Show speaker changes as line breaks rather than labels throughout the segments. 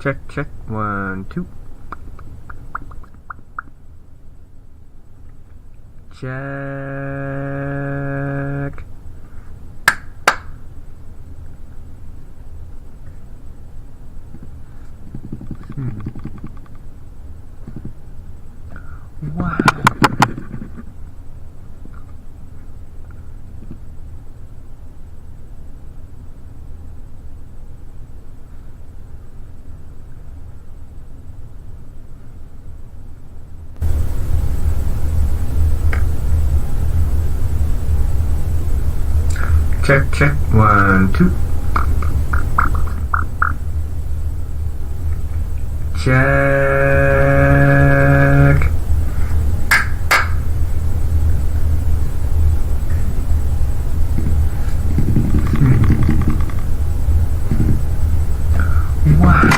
Check. 1, 2. Check. Wow. Check. 1, 2. Check. Wow.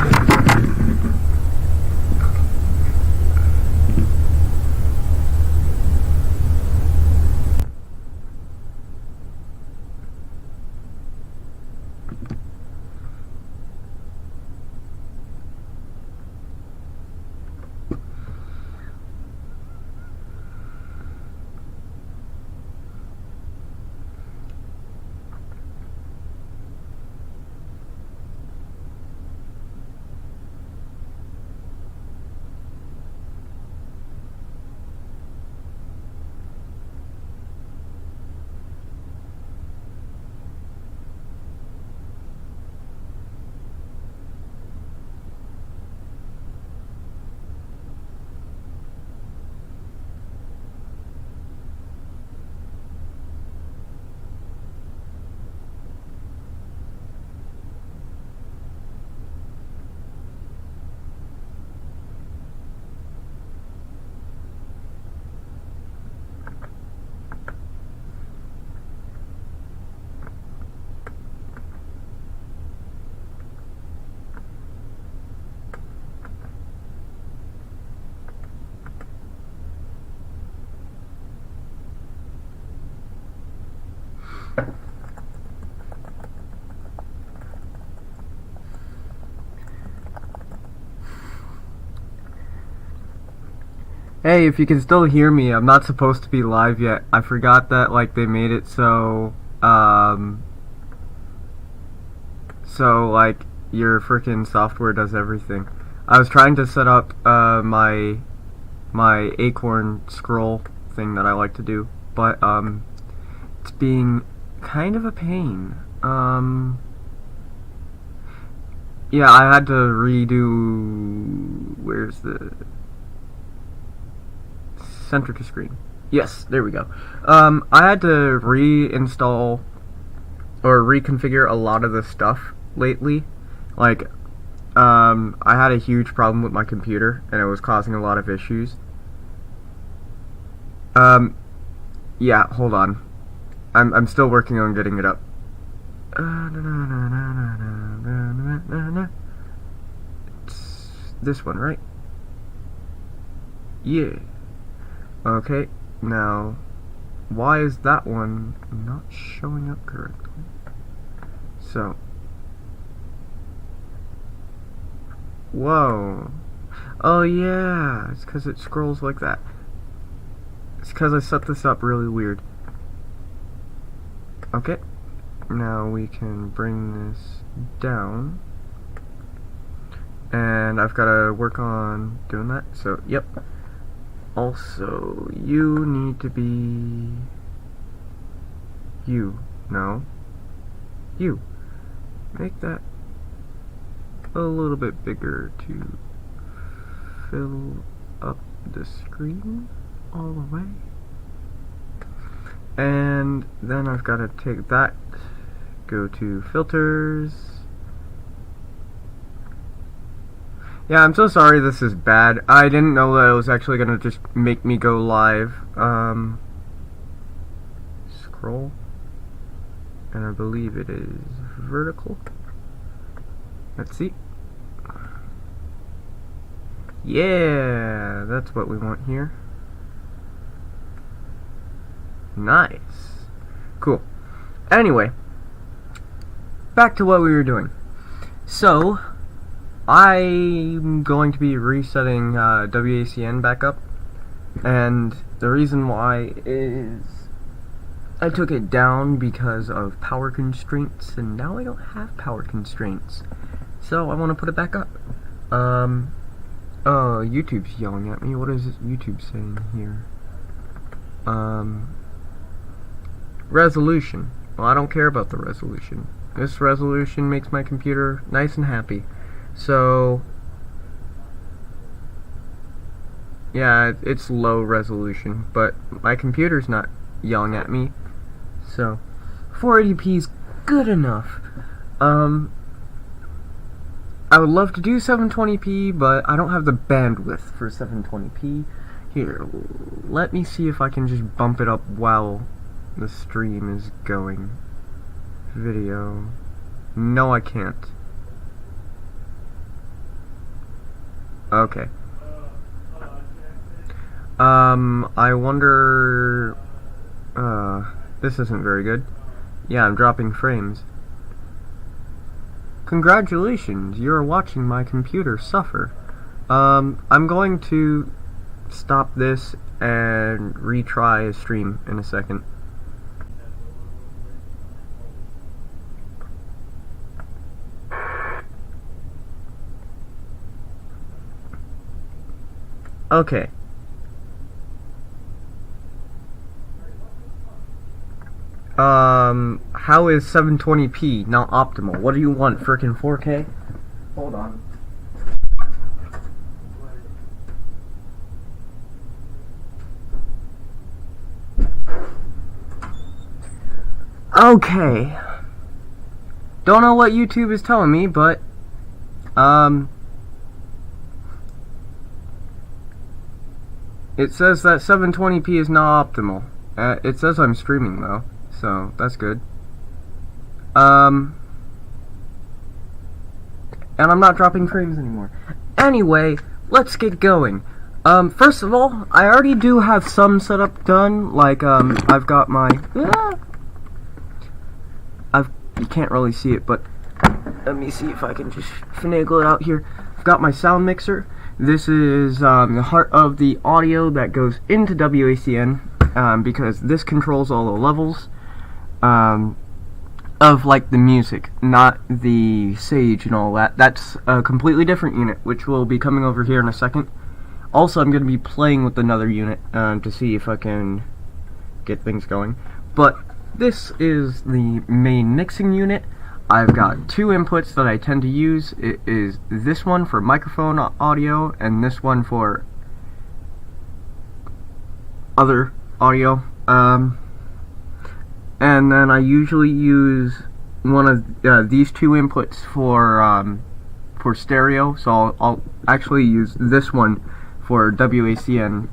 Hey, if you can still hear me, I'm not supposed to be live yet. I forgot that, like, they made it so, like, your freaking software does everything. I was trying to set up, my Acorn scroll thing that I like to do, but, it's being kind of a pain. Yeah, I had to redo, where's the center to screen? Yes, there we go. I had to reinstall or reconfigure a lot of the stuff lately. Like, I had a huge problem with my computer, and it was causing a lot of issues. Yeah, hold on. I'm still working on getting it up. It's this one, right? Yeah. Okay, now, why is that one not showing up correctly? So, whoa. Oh yeah, it's because it scrolls like that. It's because I set this up really weird. Okay, now we can bring this down. And I've got to work on doing that, so, yep. Also, you need to be you. No. You. Make that a little bit bigger to fill up the screen all the way. And then I've got to take that, go to filters. Yeah, I'm so sorry this is bad. I didn't know that it was actually gonna just make me go live. Scroll. And I believe it is vertical. Let's see. Yeah, that's what we want here. Nice. Cool. Anyway, back to what we were doing. So, I'm going to be resetting WACN back up, and the reason why is I took it down because of power constraints, and now I don't have power constraints, so I want to put it back up. Oh, YouTube's yelling at me. What is YouTube saying here? Resolution. Well, I don't care about the resolution. This resolution makes my computer nice and happy. So, yeah, it's low resolution, but my computer's not yelling at me. So, 480p is good enough. I would love to do 720p, but I don't have the bandwidth for 720p. Here, let me see if I can just bump it up while the stream is going. Video. No, I can't. Okay. I wonder... this isn't very good. Yeah, I'm dropping frames. Congratulations, you're watching my computer suffer. I'm going to stop this and retry a stream in a second. Okay. How is 720p not optimal? What do you want, frickin' 4K? Hold on. Okay. Don't know what YouTube is telling me, but, it says that 720p is not optimal. It says I'm streaming, though, so that's good. And I'm not dropping frames anymore. Anyway, let's get going. First of all, I already do have some setup done. Like, I've got my... you can't really see it, but let me see if I can just finagle it out here. I've got my sound mixer. This is the heart of the audio that goes into WACN, because this controls all the levels of, like, the music, not the Sage and all that. That's a completely different unit, which will be coming over here in a second. Also, I'm going to be playing with another unit to see if I can get things going. But this is the main mixing unit. I've got two inputs that I tend to use. It is this one for microphone audio and this one for other audio. And then I usually use one of these two inputs for stereo. So I'll actually use this one for WACN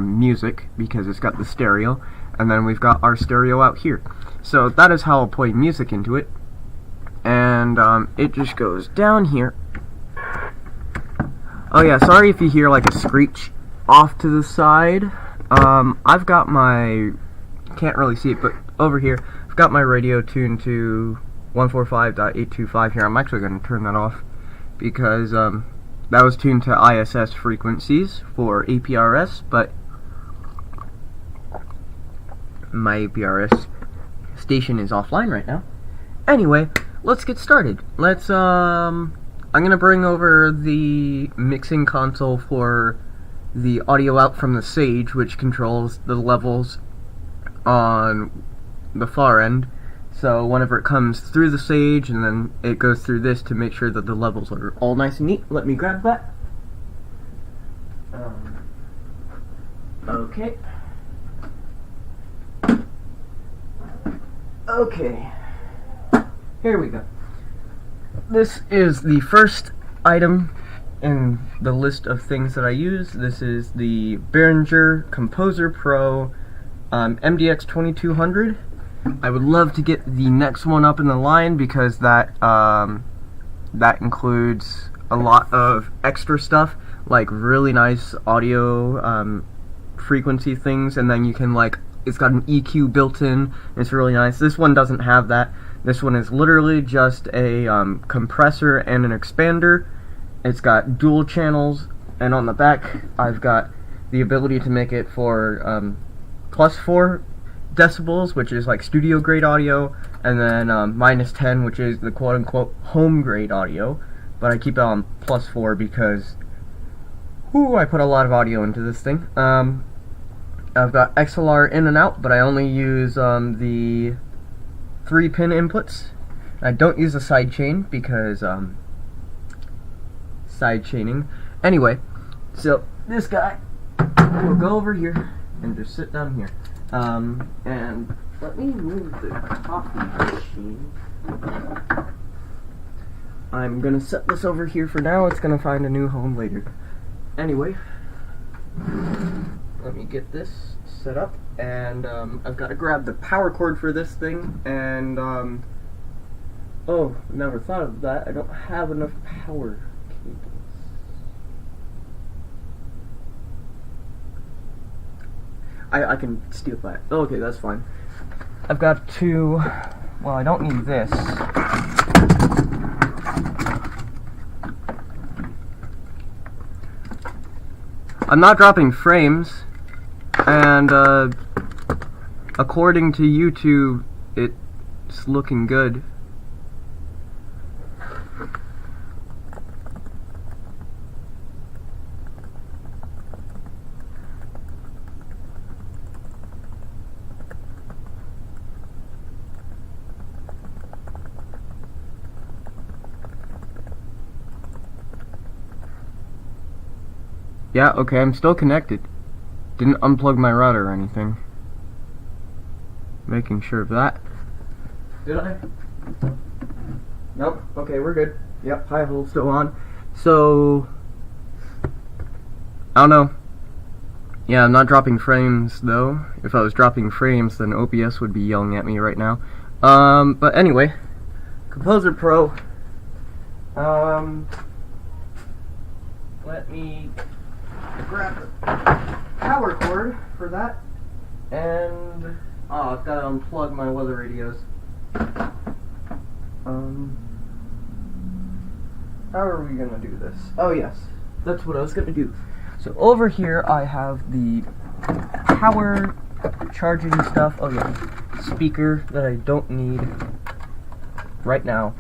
music because it's got the stereo. And then we've got our stereo out here. So that is how I'll play music into it. And it just goes down here. Oh yeah, sorry if you hear like a screech off to the side. I've got my... can't really see it, but over here, I've got my radio tuned to 145.825 here. I'm actually going to turn that off because that was tuned to ISS frequencies for APRS, but my APRS station is offline right now. Anyway, let's get started. Let's, I'm going to bring over the mixing console for the audio out from the Sage, which controls the levels on the far end. So whenever it comes through the Sage, and then it goes through this to make sure that the levels are all nice and neat. Let me grab that. Okay. Okay. Here we go. This is the first item in the list of things that I use. This is the Behringer Composer Pro MDX 2200. I would love to get the next one up in the line because that that includes a lot of extra stuff, like really nice audio frequency things, and then you can, like, it's got an EQ built in. It's really nice. This one doesn't have that. This one is literally just a compressor and an expander, It's got dual channels, and on the back I've got the ability to make it for plus 4 decibels, which is like studio grade audio, and then minus 10, which is the quote unquote home grade audio. But I keep it on plus 4 because I put a lot of audio into this thing. I've got XLR in and out, but I only use the 3-pin inputs. I don't use a sidechain because sidechaining. Anyway, so this guy will go over here and just sit down here. And let me move the coffee machine. I'm gonna set this over here for now. It's gonna find a new home later. Anyway, let me get this set up, and I've got to grab the power cord for this thing, and oh, never thought of that. I don't have enough power cables. I can steal that. Okay, that's fine. I've got to, well, I don't need this. I'm not dropping frames, and according to YouTube, it's looking good. Yeah, okay, I'm still connected. Didn't unplug my router or anything. Making sure of that. Did I? Nope. Okay, we're good. Yep, high volt's still on. So, I don't know. Yeah, I'm not dropping frames though. If I was dropping frames, then OBS would be yelling at me right now. But anyway, Composer Pro. Let me grab the power cord for that, and I've got to unplug my weather radios. How are we gonna do this? Oh yes, that's what I was gonna do. So over here I have the power charging stuff. Oh yeah, speaker that I don't need right now.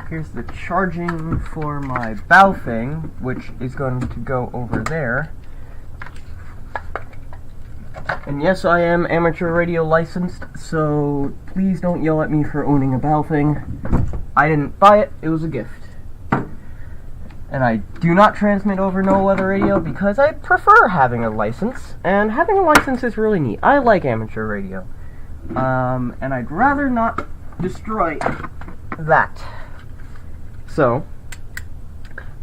Here's the charging for my bow thing, which is going to go over there. And yes, I am amateur radio licensed, so please don't yell at me for owning a bow thing. I didn't buy it, it was a gift. And I do not transmit over no weather radio because I prefer having a license, and having a license is really neat. I like amateur radio. And I'd rather not destroy that. So,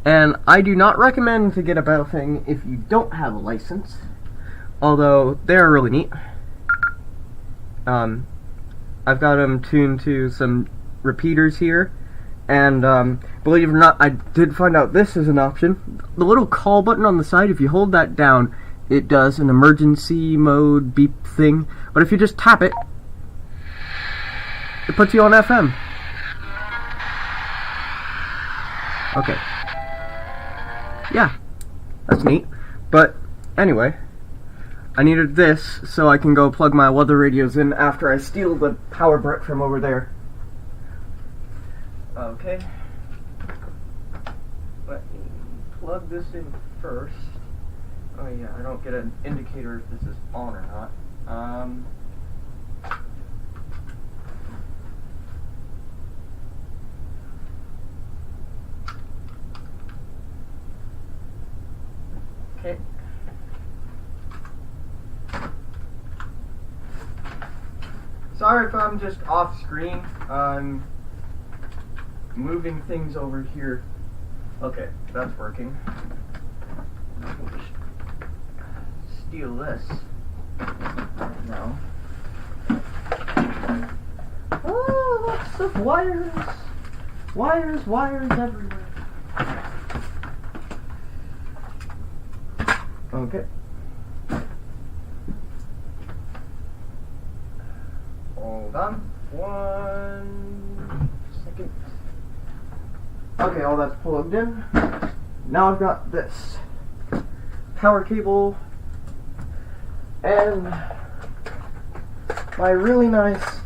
and I do not recommend to get a bow thing if you don't have a license, although they're really neat. I've got them tuned to some repeaters here, and believe it or not, I did find out this is an option. The little call button on the side, if you hold that down, it does an emergency mode beep thing, but if you just tap it, it puts you on FM. Okay. Yeah, that's neat. But anyway, I needed this so I can go plug my weather radios in after I steal the power brick from over there. Okay. Let me plug this in first. Oh yeah, I don't get an indicator if this is on or not. Okay. Sorry if I'm just off screen. I'm moving things over here. Okay, that's working. Steal this. No. Oh, lots of wires. Wires everywhere. Okay. Hold on. 1 second. Okay, all that's plugged in. Now I've got this power cable and my really nice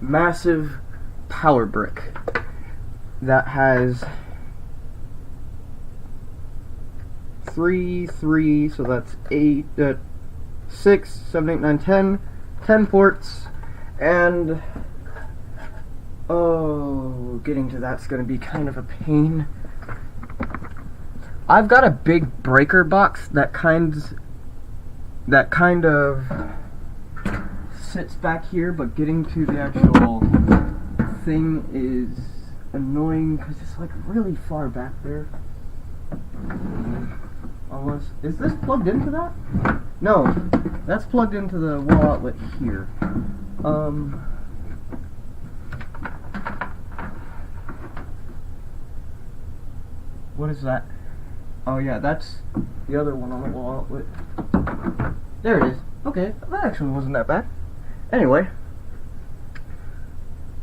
massive power brick that has 3, so that's 8, 6, 7, 8, 9, 10 ports, and oh, getting to that's gonna be kind of a pain. I've got a big breaker box that kind of sits back here, but getting to the actual thing is annoying because it's like really far back there. Almost. Is this plugged into that? No, that's plugged into the wall outlet here. What is that? Oh yeah, that's the other one on the wall outlet. There it is. Okay, that actually wasn't that bad. Anyway,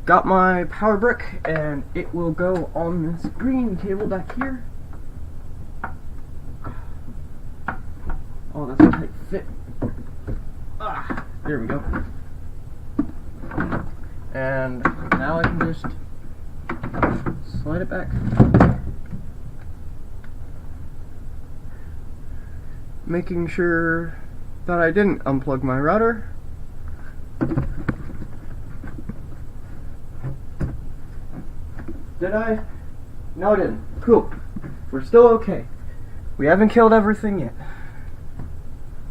got my power brick, and it will go on this green cable back here. Oh, that's a tight fit. Ah, there we go. And now I can just slide it back. Making sure that I didn't unplug my router. Did I? No, I didn't. Cool. We're still okay. We haven't killed everything yet.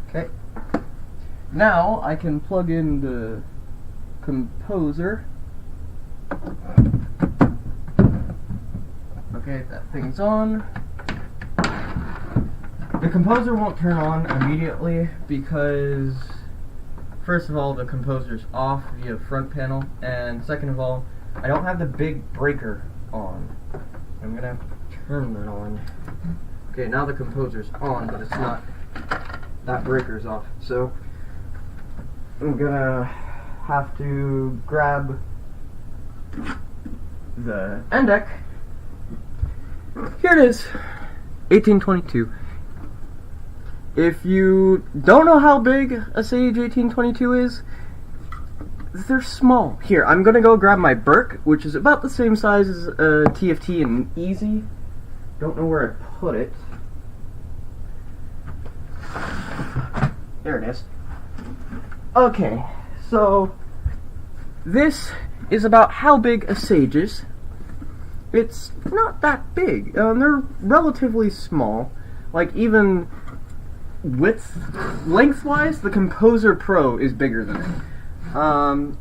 Okay. Now I can plug in the composer. Okay, that thing's on. The composer won't turn on immediately because, first of all, the composer's off via front panel, and second of all, I don't have the big breaker on. I'm gonna turn that on. Okay, now the composer's on, but it's not. That breaker's off, so I'm gonna have to grab the end deck. Here it is, 1822. If you don't know how big a Sage 1822 is, they're small. Here, I'm gonna go grab my Burke, which is about the same size as a TFT and Easy. Don't know where I put it. There it is. Okay, so this is about how big a Sage is. It's not that big. They're relatively small. Like, even lengthwise, the Composer Pro is bigger than it.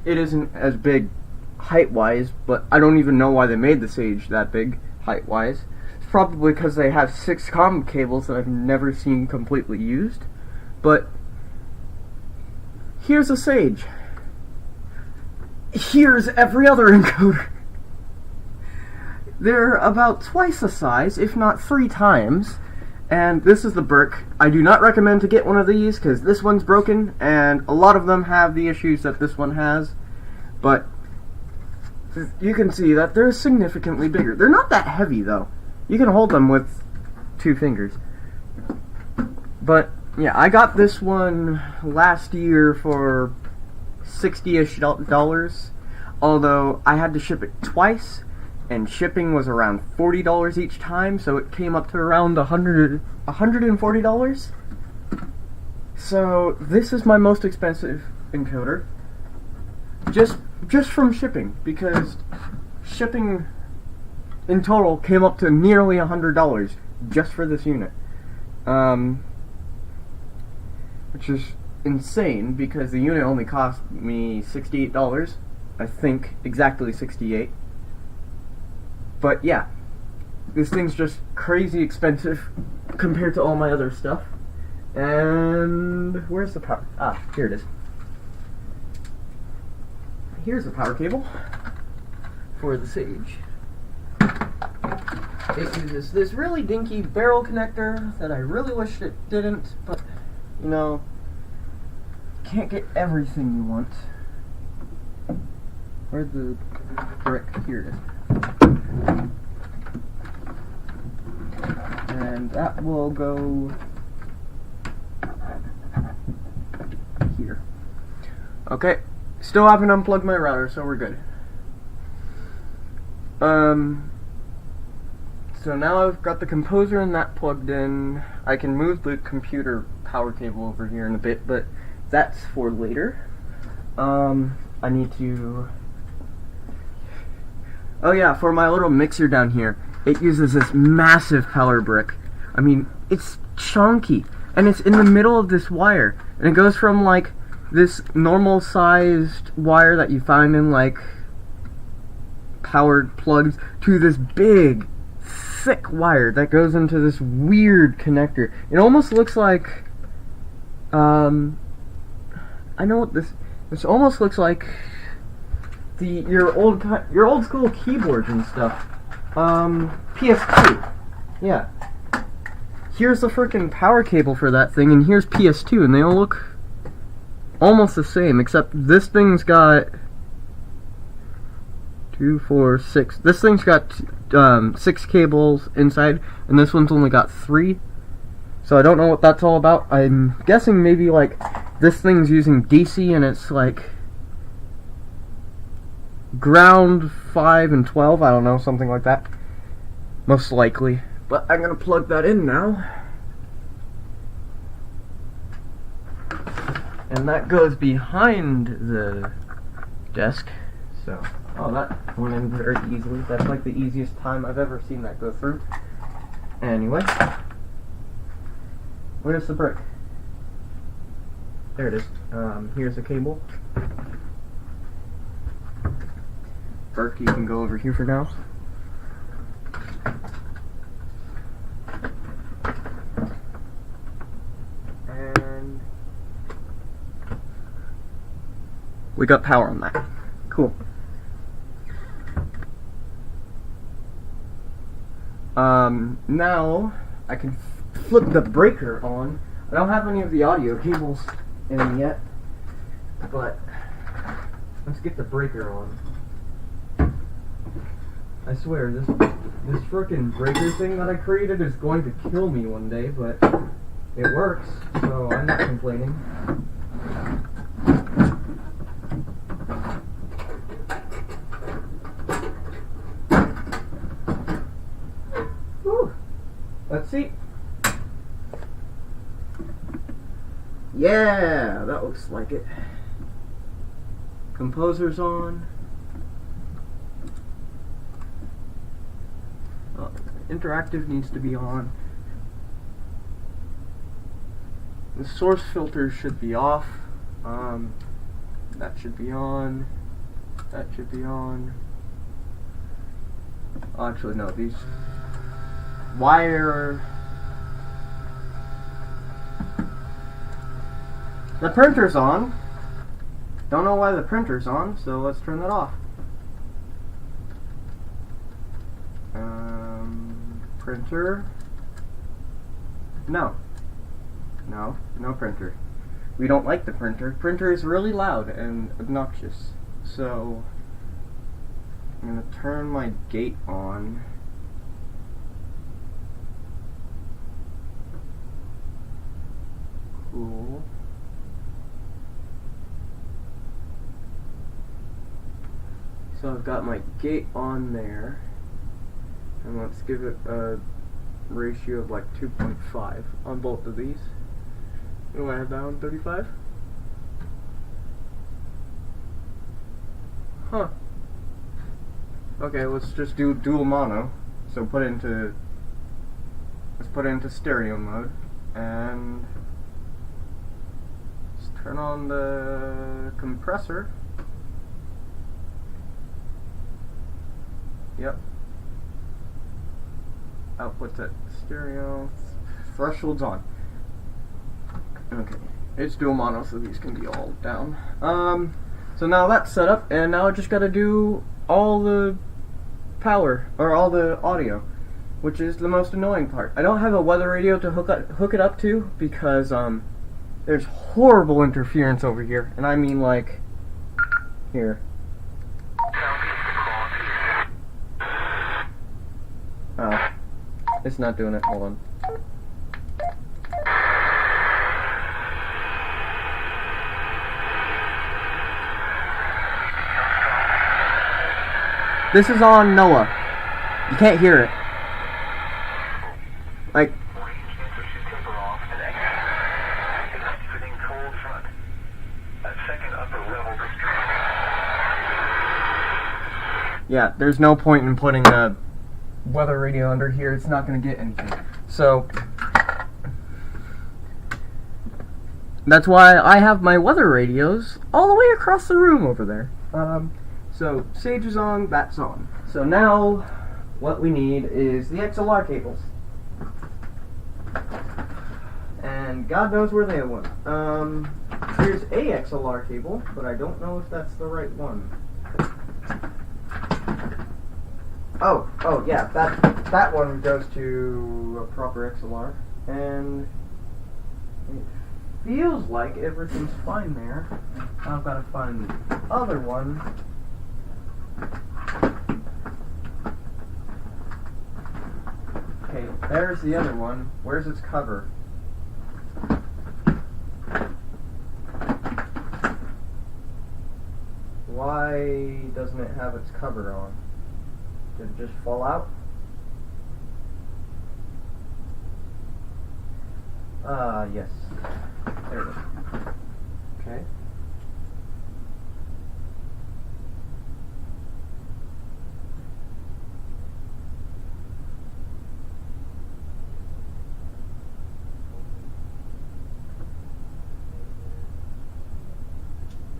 It isn't as big height-wise, but I don't even know why they made the Sage that big height-wise. It's probably because they have 6 comm cables that I've never seen completely used. But here's a Sage. Here's every other encoder. They're about twice the size, if not 3 times. And this is the Burke. I do not recommend to get one of these because this one's broken, and a lot of them have the issues that this one has. But you can see that they're significantly bigger. They're not that heavy, though. You can hold them with 2 fingers. But yeah, I got this one last year for $60-ish, although I had to ship it twice, and shipping was around $40 each time, so it came up to around $140. So this is my most expensive encoder, just from shipping, because shipping in total came up to nearly $100 just for this unit. Which is insane, because the unit only cost me $68, I think, exactly 68. But yeah, this thing's just crazy expensive compared to all my other stuff. And where's the power? Ah, here it is. Here's the power cable for the Sage. It uses this really dinky barrel connector that I really wish it didn't, but you know, can't get everything you want. Where's the brick? Here it is. and that will go here. Okay, still haven't unplugged my router, so we're good. So now I've got the composer and that plugged in. I can move the computer power cable over here in a bit, but that's for later. I need to... Oh yeah, for my little mixer down here, it uses this massive power brick. I mean, it's chunky, and it's in the middle of this wire, and it goes from like this normal sized wire that you find in like powered plugs to this big thick wire that goes into this weird connector. It almost looks like I know what this almost looks like your old school keyboards and stuff. PS2. Yeah. Here's the frickin' power cable for that thing, and here's PS2, and they all look almost the same, except this thing's got 2, 4, 6. This thing's got 6 cables inside, and this one's only got 3. So I don't know what that's all about. I'm guessing maybe like this thing's using DC, and it's like ground 5 and 12. I don't know, something like that. Most likely. But I'm gonna plug that in now. And that goes behind the desk. So, oh, that went in very easily. That's like the easiest time I've ever seen that go through. Anyway, where's the brick? There it is. Here's the cable. Burke, you can go over here for now. And we got power on that. Cool. Now I can flip the breaker on. I don't have any of the audio cables in yet, but let's get the breaker on. I swear, this frickin' breaker thing that I created is going to kill me one day, but it works, so I'm not complaining. Whew. Let's see. Yeah, that looks like it. Composer's on. Interactive needs to be on. The source filter should be off. That should be on. That should be on. Oh, actually, no. These wire. The printer's on. Don't know why the printer's on, so let's turn that off. Printer. No, no printer. We don't like the printer. Printer is really loud and obnoxious. So I'm gonna turn my gate on. Cool. So I've got my gate on there. And let's give it a ratio of like 2.5 on both of these. Do I have that on 35? Huh. Okay, let's just do dual mono. So let's put it into stereo mode, and let's turn on the compressor. Yep. Output's at stereo. Threshold's on. Okay. It's dual mono, so these can be all down. So now that's set up, and now I just gotta do all the power, or all the audio, which is the most annoying part. I don't have a weather radio to hook it up to, because, there's horrible interference over here, and I mean, like, here. It's not doing it. Hold on. This is on NOAA. You can't hear it. Like, yeah, there's no point in putting a weather radio under here. It's not going to get anything. So, that's why I have my weather radios all the way across the room over there. So, Sage is on, that's on. So now, what we need is the XLR cables. And God knows where they went. Here's a XLR cable, but I don't know if that's the right one. Oh yeah, that one goes to a proper XLR, and it feels like everything's fine there. I've got to find the other one. Okay, there's the other one. Where's its cover? Why doesn't it have its cover on? Did it just fall out? Yes. There it is. Okay.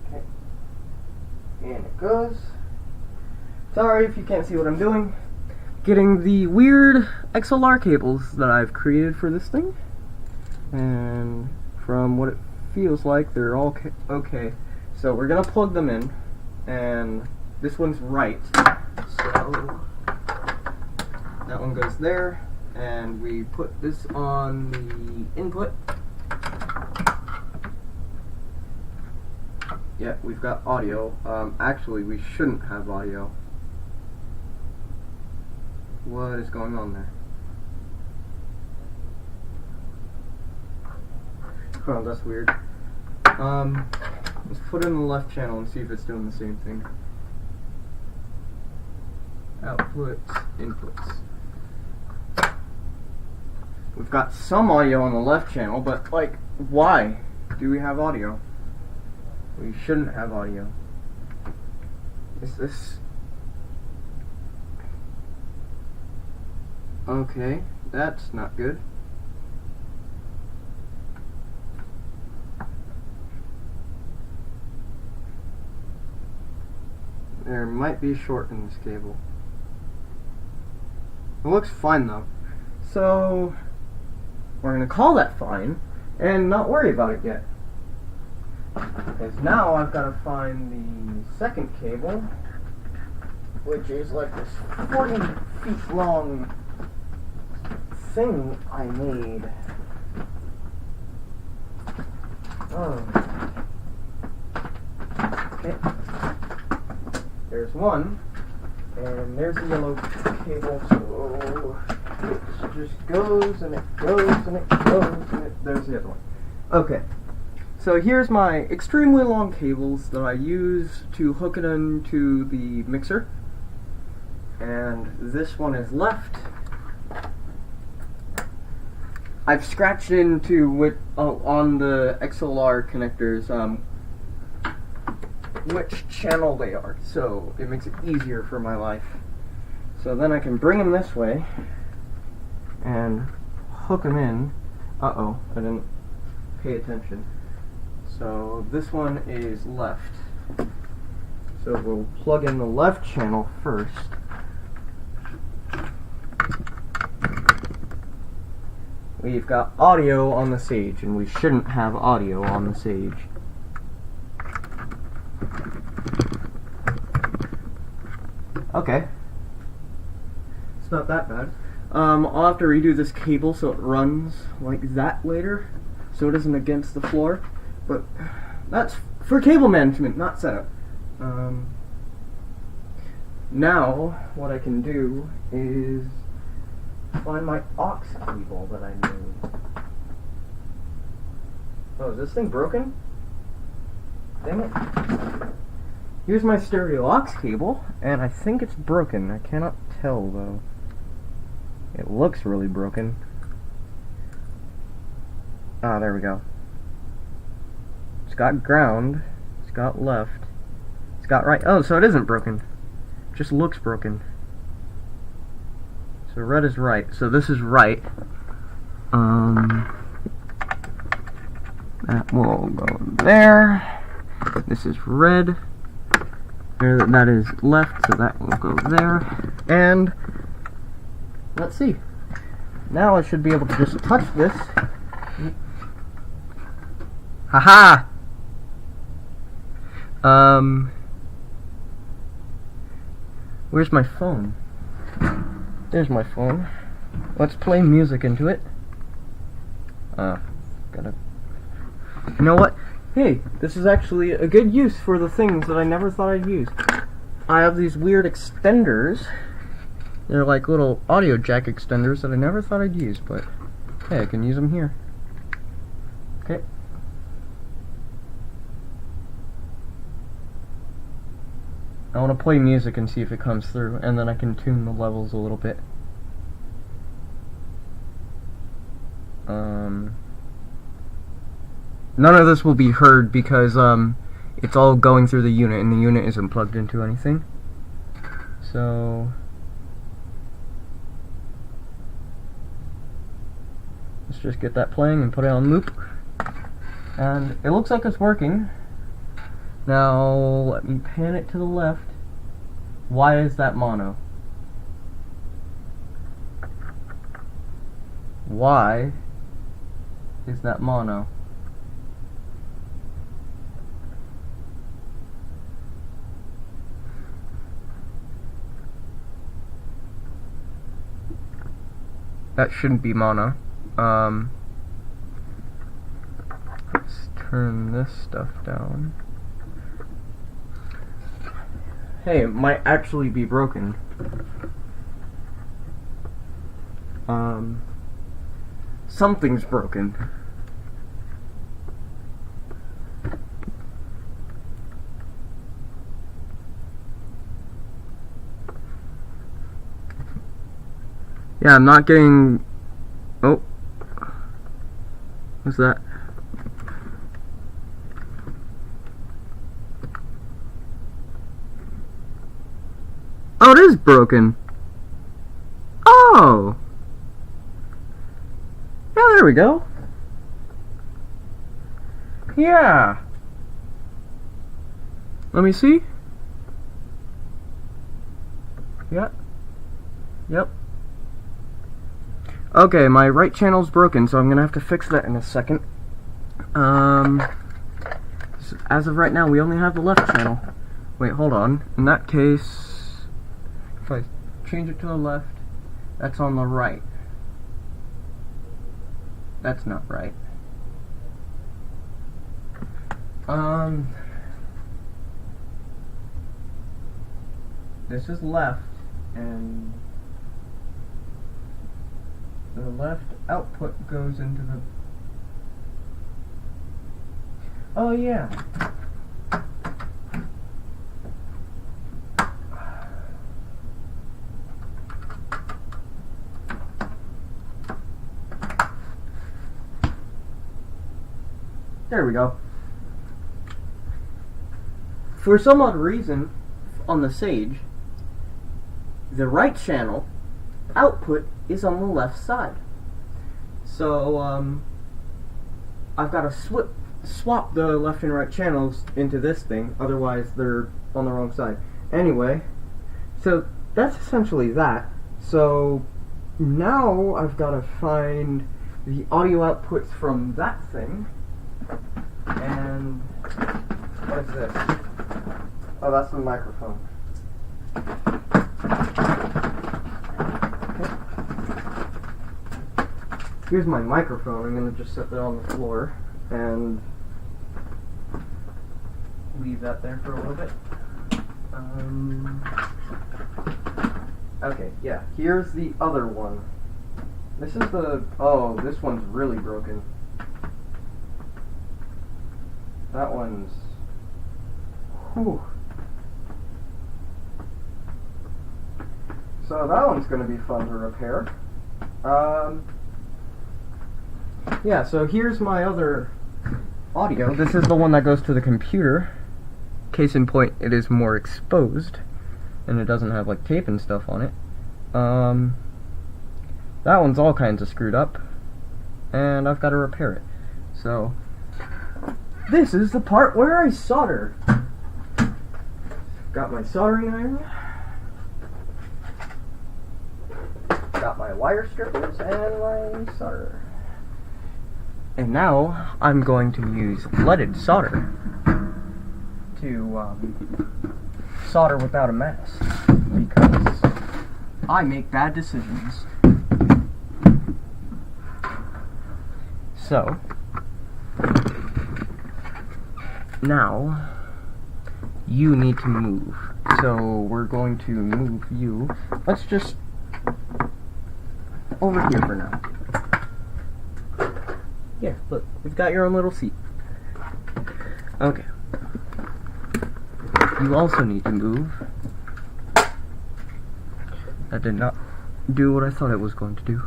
Okay. And it goes. Sorry if you can't see what I'm doing. Getting the weird XLR cables that I've created for this thing. And from what it feels like, they're all okay. So we're going to plug them in. And this one's right. So that one goes there. And we put this on the input. Yeah, we've got audio. Actually, we shouldn't have audio. What is going on there? Oh, that's weird. Let's put it in the left channel and see if it's doing the same thing. Outputs, inputs. We've got some audio on the left channel, but, like, why do we have audio? We shouldn't have audio. Is this... Okay, that's not good. There might be a short in this cable. It looks fine though. So, we're going to call that fine and not worry about it yet. Because now I've got to find the second cable, which is like this 40 feet long thing I made. Oh. Okay. There's one, and there's the yellow cable, so it just goes, and it goes, and it goes, and there's the other one. Okay. So here's my extremely long cables that I use to hook it into the mixer. And this one is left. I've scratched into on the XLR connectors which channel they are, so it makes it easier for my life. So then I can bring them this way and hook them in. Uh-oh, I didn't pay attention. So this one is left. So we'll plug in the left channel first. We've got audio on the Sage, and we shouldn't have audio on the Sage. Okay. It's not that bad. I'll have to redo this cable so it runs like that later, so it isn't against the floor. But that's for cable management, not setup. Now, what I can do is find my aux cable that I need. Oh, is this thing broken? Dang it. Here's my stereo aux cable, and I think it's broken. I cannot tell, though. It looks really broken. Ah, there we go. It's got ground. It's got left. It's got right. Oh, so it isn't broken. It just looks broken. So red is right. So this is right. That will go there. This is red. That is left, so that will go there. And let's see. Now I should be able to just touch this. Haha! Where's my phone? There's my phone. Let's play music into it. Gotta... You know what? Hey, this is actually a good use for the things that I never thought I'd use. I have these weird extenders. They're like little audio jack extenders that I never thought I'd use, but hey, I can use them here. Okay. I want to play music and see if it comes through, and then I can tune the levels a little bit. None of this will be heard because it's all going through the unit, and the unit isn't plugged into anything. So let's just get that playing and put it on loop. And it looks like it's working. Now let me pan it to the left. Why is that mono? Why is that mono? That shouldn't be mono. Let's turn this stuff down. Hey, it might actually be broken. Something's broken. Yeah, I'm not getting... Oh. What's that? Oh, it is broken. Oh. Yeah, there we go. Yeah. Let me see. Yeah. Yep. Okay, my right channel's broken, so I'm gonna have to fix that in a second. As of right now, we only have the left channel. Wait, hold on. In that case, if I change it to the left, that's on the right. That's not right. This is left, and the left output goes into the... Oh yeah. There we go. For some odd reason, on the Sage, the right channel output is on the left side. So, I've got to swap the left and right channels into this thing, otherwise they're on the wrong side. Anyway, so that's essentially that. So, now I've got to find the audio outputs from that thing. And what is this? Oh, that's the microphone. Okay. Here's my microphone. I'm going to just set that on the floor and leave that there for a little bit. Okay, yeah. Here's the other one. This is the... Oh, this one's really broken. That one's... Whew. So that one's going to be fun to repair. Yeah, so here's my other audio. This is the one that goes to the computer. Case in point, it is more exposed, and it doesn't have like tape and stuff on it. That one's all kinds of screwed up, and I've got to repair it. So, this is the part where I solder. Got my soldering iron. Got my wire strippers and my solder. And now I'm going to use leaded solder to solder without a mask, because I make bad decisions. So, now you need to move. So we're going to move you. Let's just over here for now. Yeah, look, you've got your own little seat. Okay. You also need to move. That did not do what I thought it was going to do.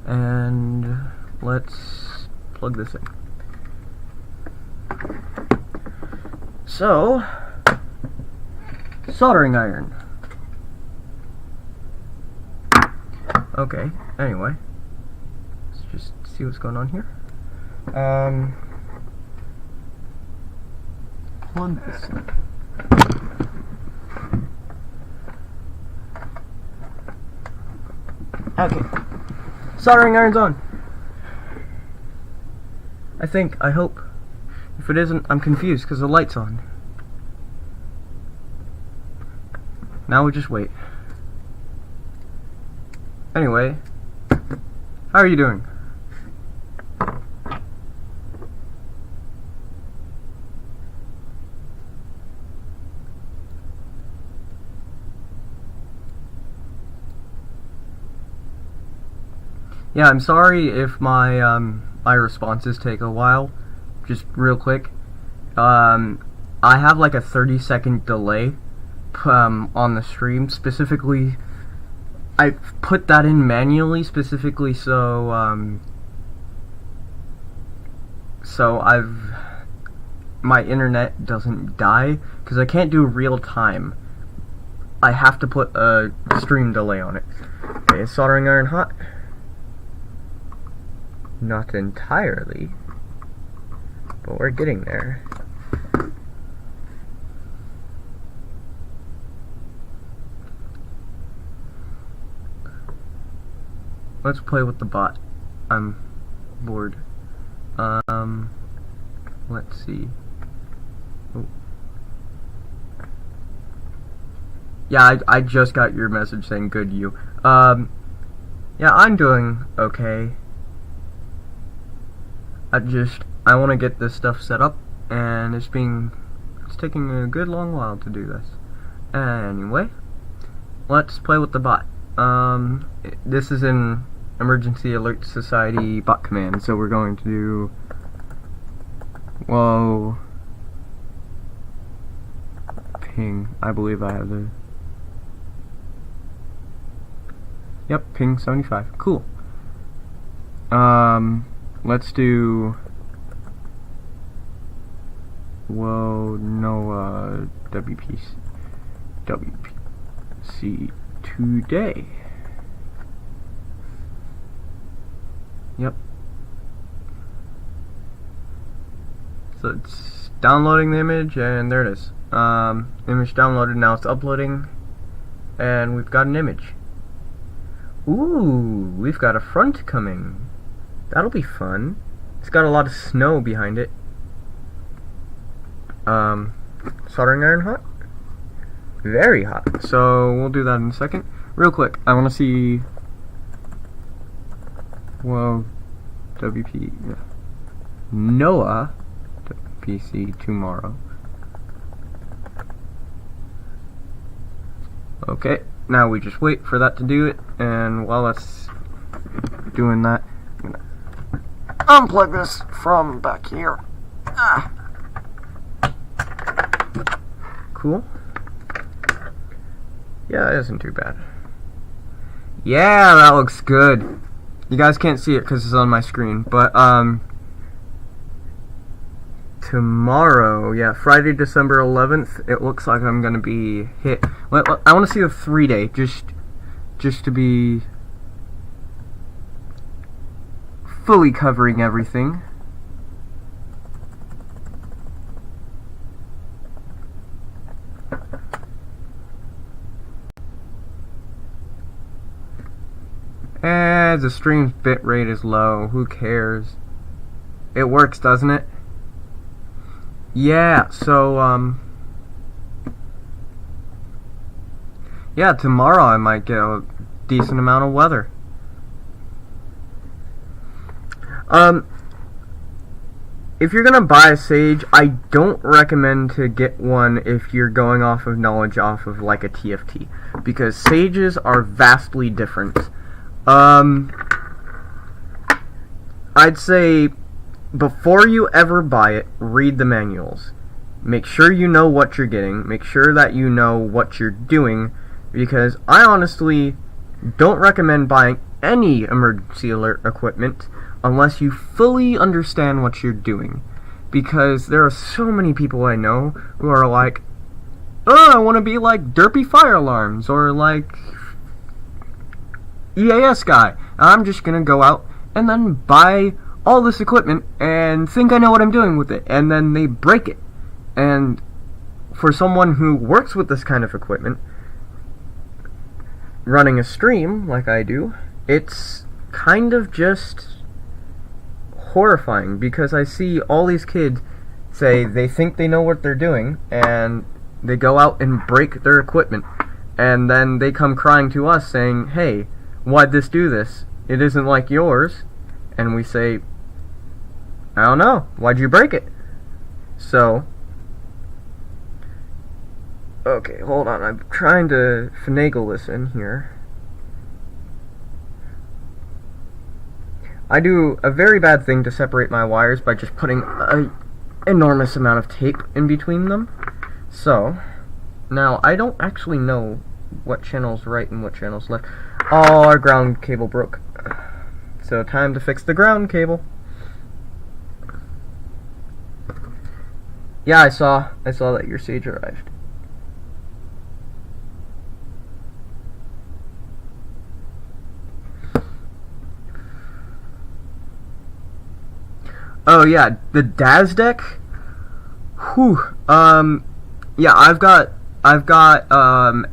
And let's plug this in. So, soldering iron. Okay, anyway. Let's just see what's going on here. Plug this in. Okay. Soldering iron's on. I hope. If it isn't, I'm confused because the light's on. Now we just wait. Anyway, how are you doing? Yeah, I'm sorry if my my responses take a while. Just real quick, I have like a 30-second delay on the stream. Specifically, I put that in manually, specifically so my internet doesn't die, because I can't do real time. I have to put a stream delay on it. Okay, is soldering iron hot? Not entirely, but we're getting there. Let's play with the bot. I'm bored. Let's see. Oh. Yeah, I just got your message saying good you. Yeah, I'm doing okay. I want to get this stuff set up, and it's taking a good long while to do this. Anyway, let's play with the bot. This is an Emergency Alert Society bot command, so we're going to do, whoa, ping. I believe I have the, yep, ping 75. Cool. Let's do, whoa, no, WPC today. Yep. So it's downloading the image, and there it is. Image downloaded, now it's uploading, and we've got an image. Ooh, we've got a front coming. That'll be fun. It's got a lot of snow behind it. Soldering iron hot? Very hot. So we'll do that in a second. Real quick, I want to see. Well, WP. Yeah. Noah. WPC tomorrow. Okay. now we just wait for that to do it, and while that's doing that, I'm gonna unplug this from back here. Cool. Yeah, it isn't too bad. Yeah, that looks good. You guys can't see it because it's on my screen, but tomorrow, yeah, Friday, December 11th, it looks like I'm gonna be hit. I want to see the 3-day, just to be fully covering everything. The stream's bitrate is low. Who cares? It works, doesn't it? Yeah, so, yeah, tomorrow I might get a decent amount of weather. If you're gonna buy a Sage, I don't recommend to get one if you're going off of knowledge off of like a TFT, because Sages are vastly different. I'd say before you ever buy it, read the manuals. Make sure you know what you're getting. Make sure that you know what you're doing, because I honestly don't recommend buying any emergency alert equipment unless you fully understand what you're doing. Because there are so many people I know who are like, oh, I want to be like Derpy Fire Alarms, or like EAS guy. I'm just gonna go out and then buy all this equipment and think I know what I'm doing with it, and then they break it. And for someone who works with this kind of equipment, running a stream like I do, it's kind of just horrifying, because I see all these kids say they think they know what they're doing, and they go out and break their equipment, and then they come crying to us saying, hey, why'd this do this? It isn't like yours. And we say, I don't know, why'd you break it? So, okay, hold on, I'm trying to finagle this in here. I do a very bad thing to separate my wires by just putting an enormous amount of tape in between them. So, now I don't actually know what channel's right and what channel's left. Oh, our ground cable broke. So time to fix the ground cable. Yeah, I saw that your Sage arrived. Oh yeah, the DAS deck. Whew. Yeah, I've got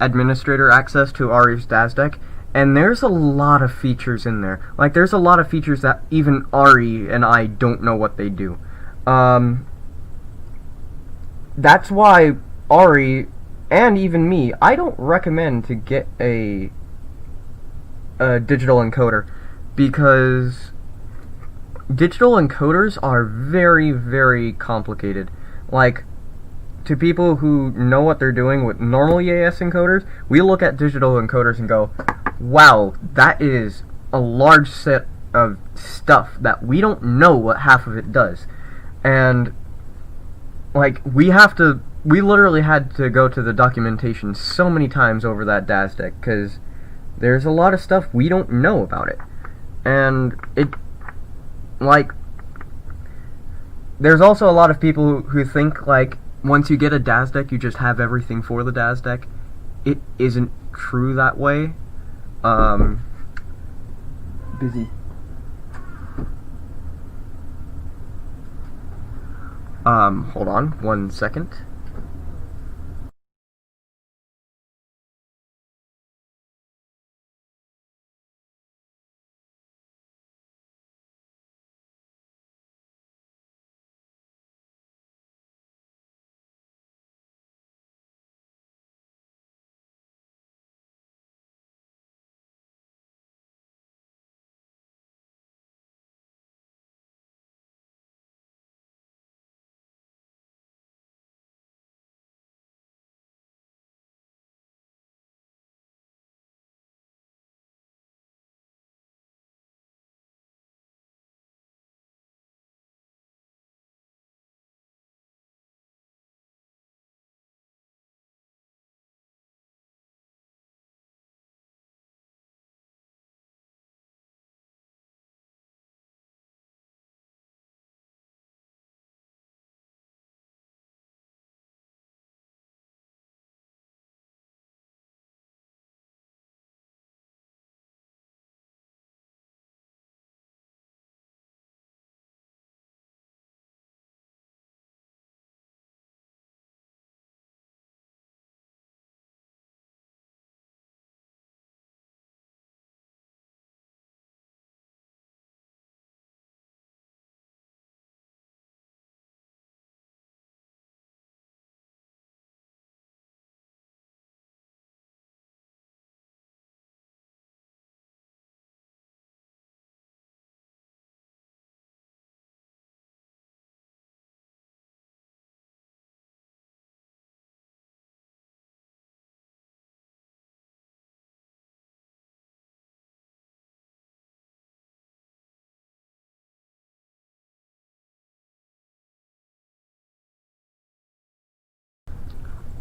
administrator access to Ari's DAS deck, and there's a lot of features in there. Like, there's a lot of features that even Ari and I don't know what they do. That's why Ari, and even me, I don't recommend to get a digital encoder, because digital encoders are very, very complicated. Like, to people who know what they're doing with normal EAS encoders, we look at digital encoders and go, wow, that is a large set of stuff that we don't know what half of it does. And, like, we literally had to go to the documentation so many times over that DAS deck, because there's a lot of stuff we don't know about it. And like, there's also a lot of people who think, like, once you get a DAS deck, you just have everything for the DAS deck. It isn't true that way. Busy. Hold on 1 second.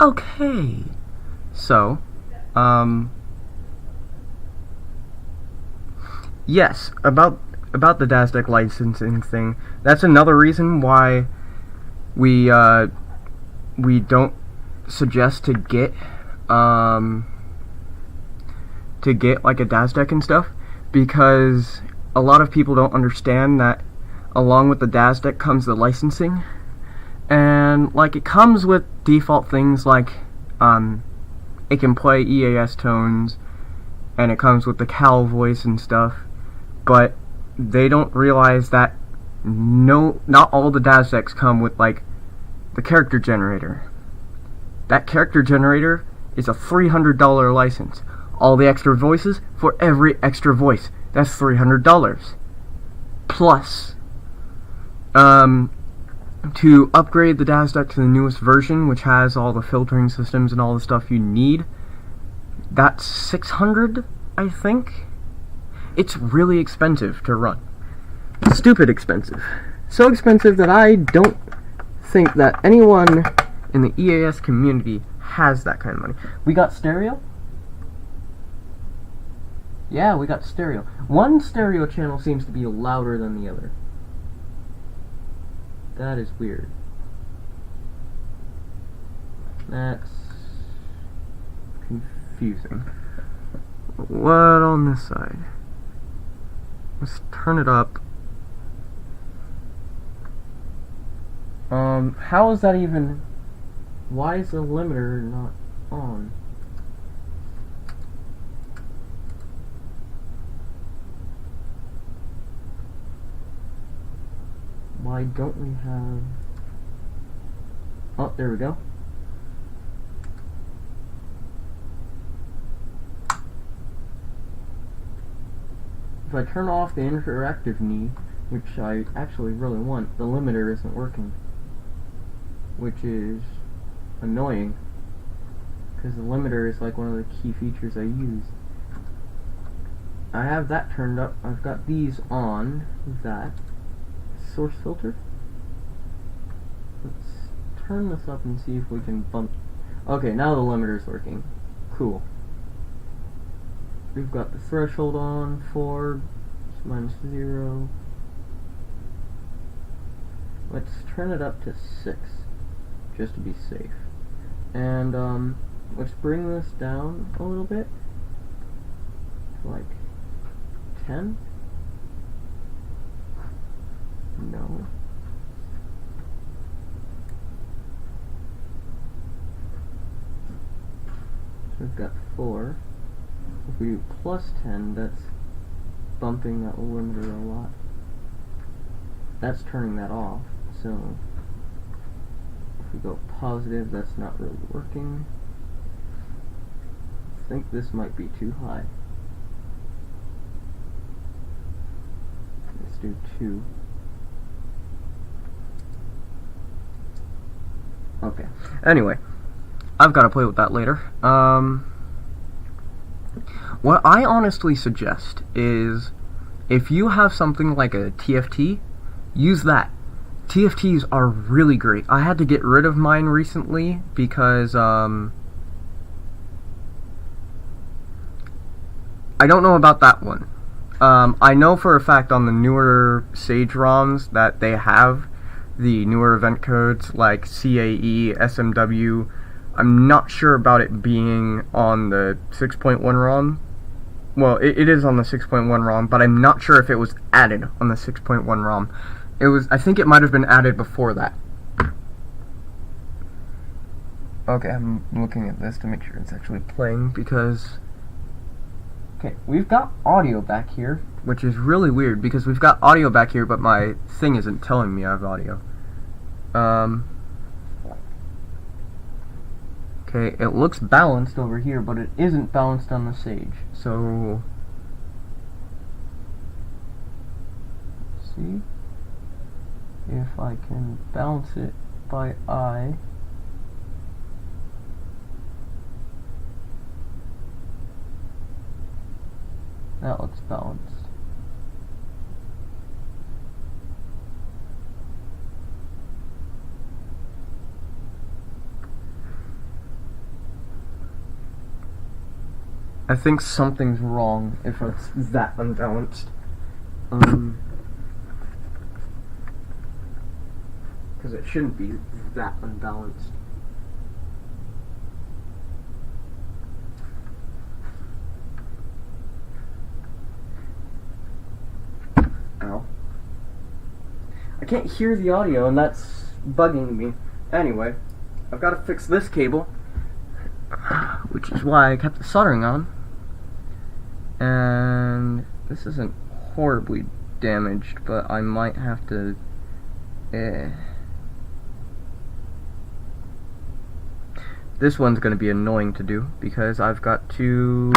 Okay, so, yes, about the DASDEC licensing thing, that's another reason why we don't suggest to get like a DASDEC and stuff, because a lot of people don't understand that along with the DASDEC comes the licensing, and like it comes with default things like it can play EAS tones, and it comes with the Cal voice and stuff, but they don't realize that not all the DASDECs come with like the character generator. That character generator is a $300 license. All the extra voices for every extra voice. That's $300. Plus, to upgrade the DASDEC to the newest version, which has all the filtering systems and all the stuff you need, that's $600, I think. It's really expensive to run. Stupid expensive. So expensive that I don't think that anyone in the EAS community has that kind of money. We got stereo? Yeah, we got stereo. One stereo channel seems to be louder than the other. That is weird. That's confusing. What on this side? Let's turn it up. How is that even... Why is the limiter not on? Why don't we have... Oh, there we go. If I turn off the interactive knee, which I actually really want, the limiter isn't working. Which is annoying, because the limiter is like one of the key features I use. I have that turned up. I've got these on. That source filter. Let's turn this up and see if we can bump. Okay, now the limiter's working. Cool. We've got the threshold on for -0. Let's turn it up to 6, just to be safe. And let's bring this down a little bit, to like 10. No. So we've got 4. If we do +10, that's bumping that limiter a lot. That's turning that off. So if we go positive, that's not really working. I think this might be too high. Let's do 2. Okay. Anyway, I've got to play with that later. What I honestly suggest is, if you have something like a TFT, use that. TFTs are really great. I had to get rid of mine recently because I don't know about that one. I know for a fact on the newer Sage ROMs that they have the newer event codes like CAE, SMW. I'm not sure about it being on the 6.1 ROM. Well, it is on the 6.1 ROM, but I'm not sure if it was added on the 6.1 ROM. It was, I think it might have been added before that. Okay, I'm looking at this to make sure it's actually playing, because... Okay, we've got audio back here, which is really weird, because we've got audio back here, but my thing isn't telling me I have audio. Okay, it looks balanced over here, but it isn't balanced on the Sage, so... Let's see if I can balance it by eye. That looks balanced. I think something's wrong if it's that unbalanced. Because it shouldn't be that unbalanced. Ow. I can't hear the audio, and that's bugging me. Anyway, I've got to fix this cable, which is why I kept the soldering on. And this isn't horribly damaged, but I might have to... This one's going to be annoying to do, because I've got to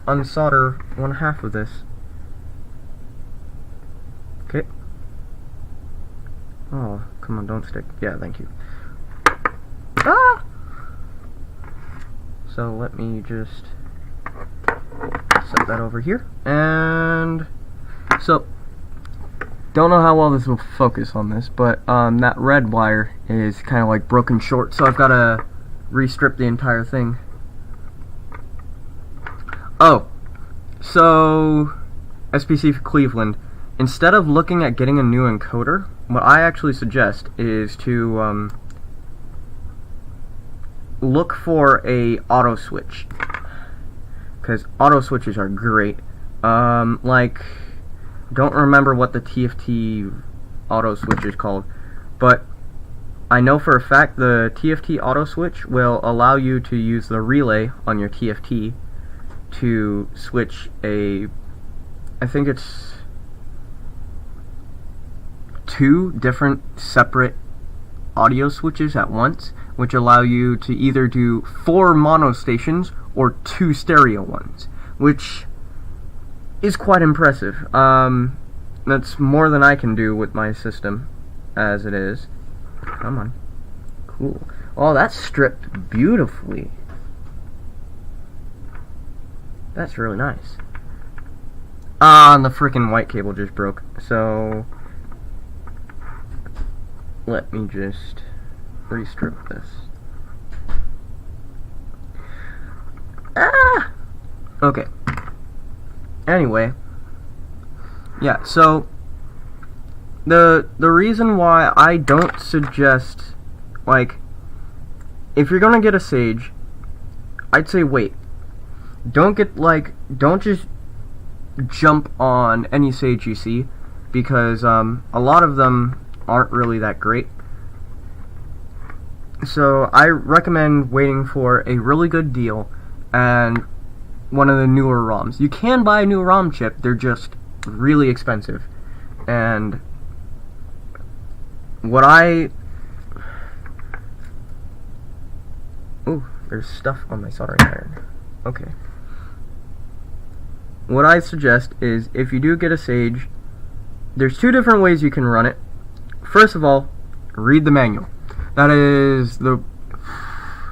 unsolder one half of this. Okay. Oh, come on, don't stick. Yeah, thank you. Ah! So let me just set that over here. And so, don't know how well this will focus on this, but that red wire is kind of like broken short, so I've got to restrip the entire thing. Oh, so SPC for Cleveland, instead of looking at getting a new encoder, what I actually suggest is to look for a auto switch, because auto switches are great. Like, don't remember what the TFT auto switch is called, but I know for a fact the TFT auto switch will allow you to use the relay on your TFT to switch I think it's 2 different separate audio switches at once, which allow you to either do 4 mono stations or 2 stereo ones, which is quite impressive. That's more than I can do with my system as it is. Come on. Cool. Oh, that's stripped beautifully. That's really nice. And the freaking white cable just broke. So let me just restrip this. Ah! Okay. Anyway. Yeah, so the reason why I don't suggest, like, if you're gonna get a Sage, I'd say wait. Don't just jump on any Sage you see, because a lot of them aren't really that great. So I recommend waiting for a really good deal and one of the newer ROMs. You can buy a new ROM chip, they're just really expensive. And ooh, there's stuff on my soldering iron. Okay. What I suggest is, if you do get a Sage, there's 2 different ways you can run it. First of all, read the manual. That is the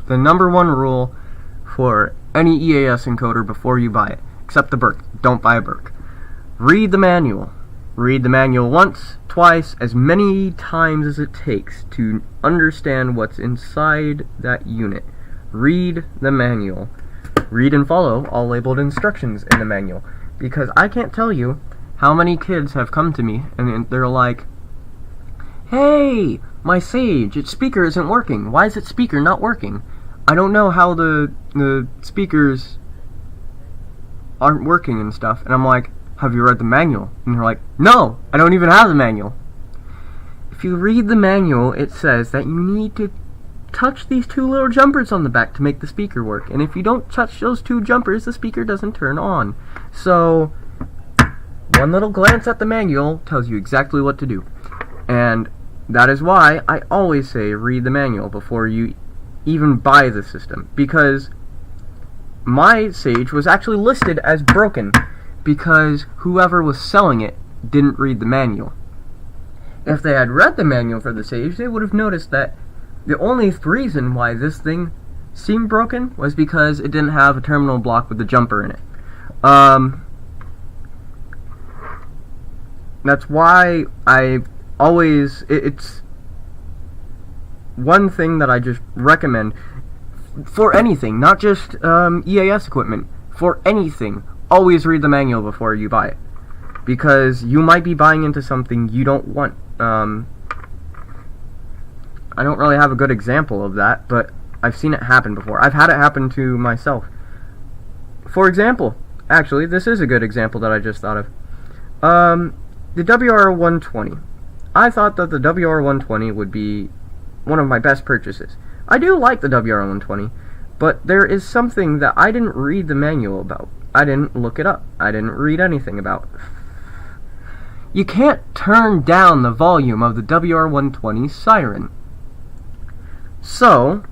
number 1 rule for any EAS encoder before you buy it, except the Burke. Don't buy a Burke. Read the manual. Read the manual once, twice, as many times as it takes to understand what's inside that unit. Read the manual. Read and follow all labeled instructions in the manual, because I can't tell you how many kids have come to me and they're like, "Hey, my Sage, its speaker isn't working. Why is its speaker not working? I don't know how the speakers aren't working and stuff." And I'm like, "Have you read the manual?" And they're like, "No, I don't even have the manual." If you read the manual, it says that you need to touch these 2 little jumpers on the back to make the speaker work. And if you don't touch those 2 jumpers, the speaker doesn't turn on. So, one little glance at the manual tells you exactly what to do. And that is why I always say read the manual before you even buy the system. Because my Sage was actually listed as broken because whoever was selling it didn't read the manual. If they had read the manual for the Sage, they would have noticed that the only reason why this thing seemed broken was because it didn't have a terminal block with the jumper in it. That's why I always, it's one thing that I just recommend for anything, not just EAS equipment. for anything, always read the manual before you buy it. Because you might be buying into something you don't want. I don't really have a good example of that, but I've seen it happen before. I've had it happen to myself. For example, actually, this is a good example that I just thought of. The WR120. I thought that the WR120 would be one of my best purchases. I do like the WR120, but there is something that I didn't read the manual about. I didn't look it up. I didn't read anything about. You can't turn down the volume of the WR120 siren. So,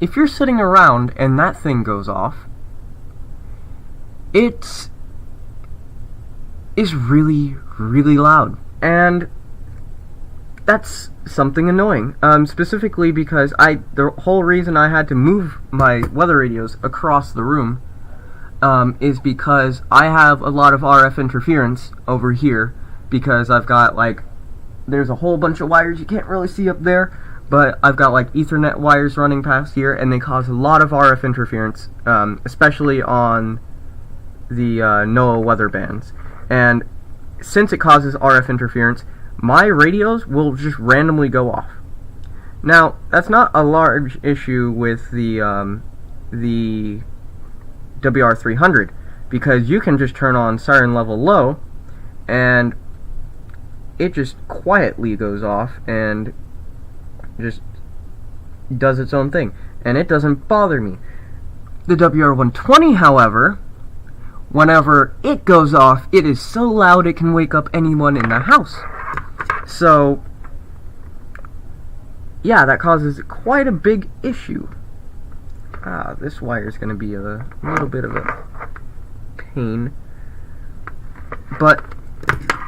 if you're sitting around and that thing goes off, it is really, really loud. And that's something annoying. Specifically because the whole reason I had to move my weather radios across the room is because I have a lot of RF interference over here, because I've got, like, there's a whole bunch of wires you can't really see up there, but I've got, like, Ethernet wires running past here, and they cause a lot of RF interference, especially on the NOAA weather bands. And since it causes RF interference, my radios will just randomly go off. Now, that's not a large issue with the WR300, because you can just turn on siren level low, and it just quietly goes off and just does its own thing, and it doesn't bother me. The WR120, however, whenever it goes off, it is so loud it can wake up anyone in the house. So, yeah, that causes quite a big issue. This wire is going to be a little bit of a pain. But,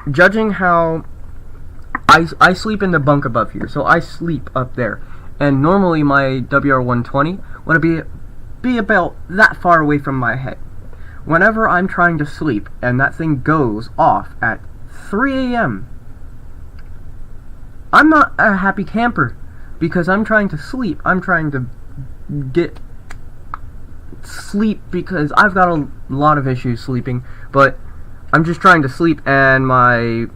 judging how I sleep in the bunk above here, so I sleep up there. And normally my WR120 would be about that far away from my head. Whenever I'm trying to sleep and that thing goes off at 3 a.m., I'm not a happy camper, because I'm trying to sleep. I'm trying to get sleep because I've got a lot of issues sleeping, but I'm just trying to sleep, and my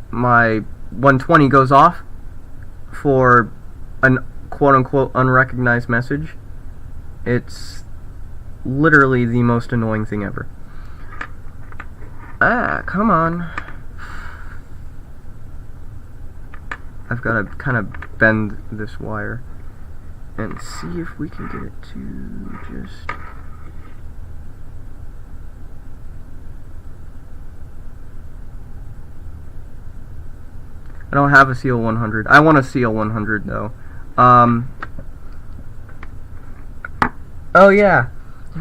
120 goes off for an quote-unquote unrecognized message. It's literally the most annoying thing ever. Come on. I've got to kind of bend this wire and see if we can get it to just... I don't have a CL100. I want a CL100 though. Oh yeah.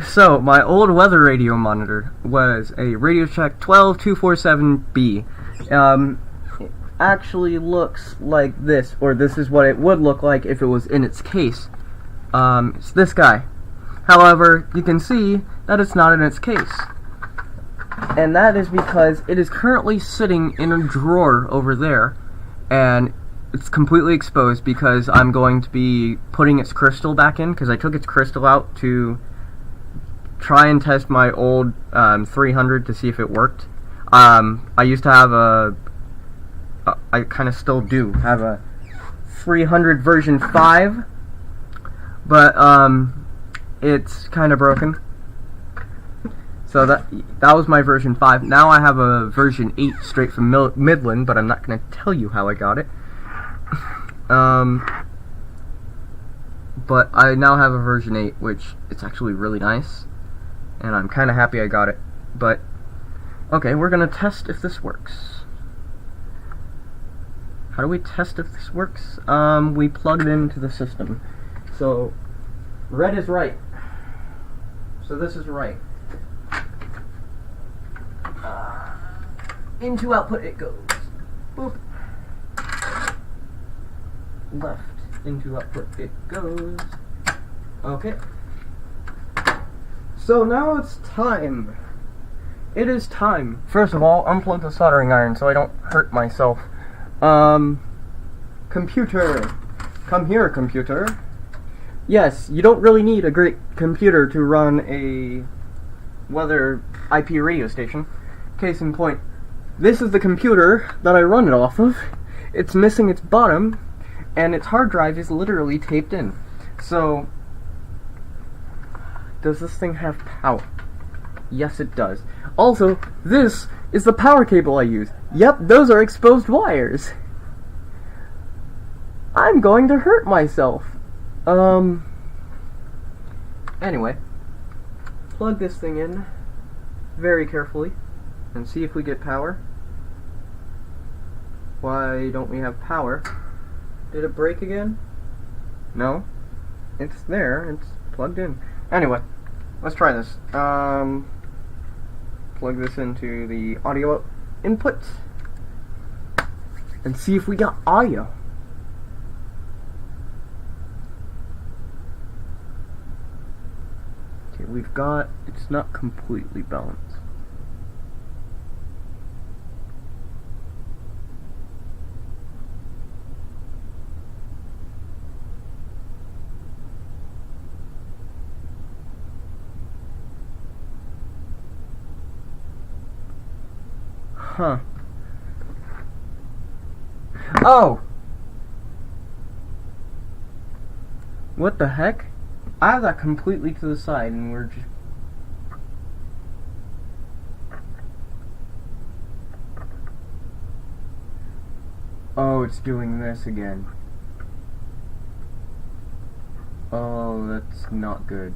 So, my old weather radio monitor was a RadioShack 12247B. It actually looks like this, or this is what it would look like if it was in its case. It's this guy. However, you can see that it's not in its case. And that is because it is currently sitting in a drawer over there, and it's completely exposed because I'm going to be putting its crystal back in, because I took its crystal out to try and test my old 300 to see if it worked. I used to have I kind of still do have a 300 version 5, but it's kind of broken. So that was my version 5. Now I have a version 8 straight from Midland, but I'm not going to tell you how I got it. But I now have a version 8, which it's actually really nice, and I'm kind of happy I got it. But, okay, we're going to test if this works. How do we test if this works? We plug it into the system. So, red is right. So this is right. Into output it goes. Boop. Left into output it goes. Okay. So now it's time. It is time. First of all, unplug the soldering iron so I don't hurt myself. Computer. Come here, computer. Yes, you don't really need a great computer to run a weather IP radio station. Case in point, this is the computer that I run it off of. It's missing its bottom, and its hard drive is literally taped in. So, does this thing have power? Yes, it does. Also, this is the power cable I use. Yep, those are exposed wires. I'm going to hurt myself. Anyway, plug this thing in very carefully and see if we get power. Why don't we have power? Did it break again? No. It's there. It's plugged in. Anyway, let's try this. Plug this into the audio input and see if we got audio. Okay, we've got, it's not completely balanced. Huh. Oh! What the heck? I have that completely to the side and we're just... Oh, it's doing this again. Oh, that's not good.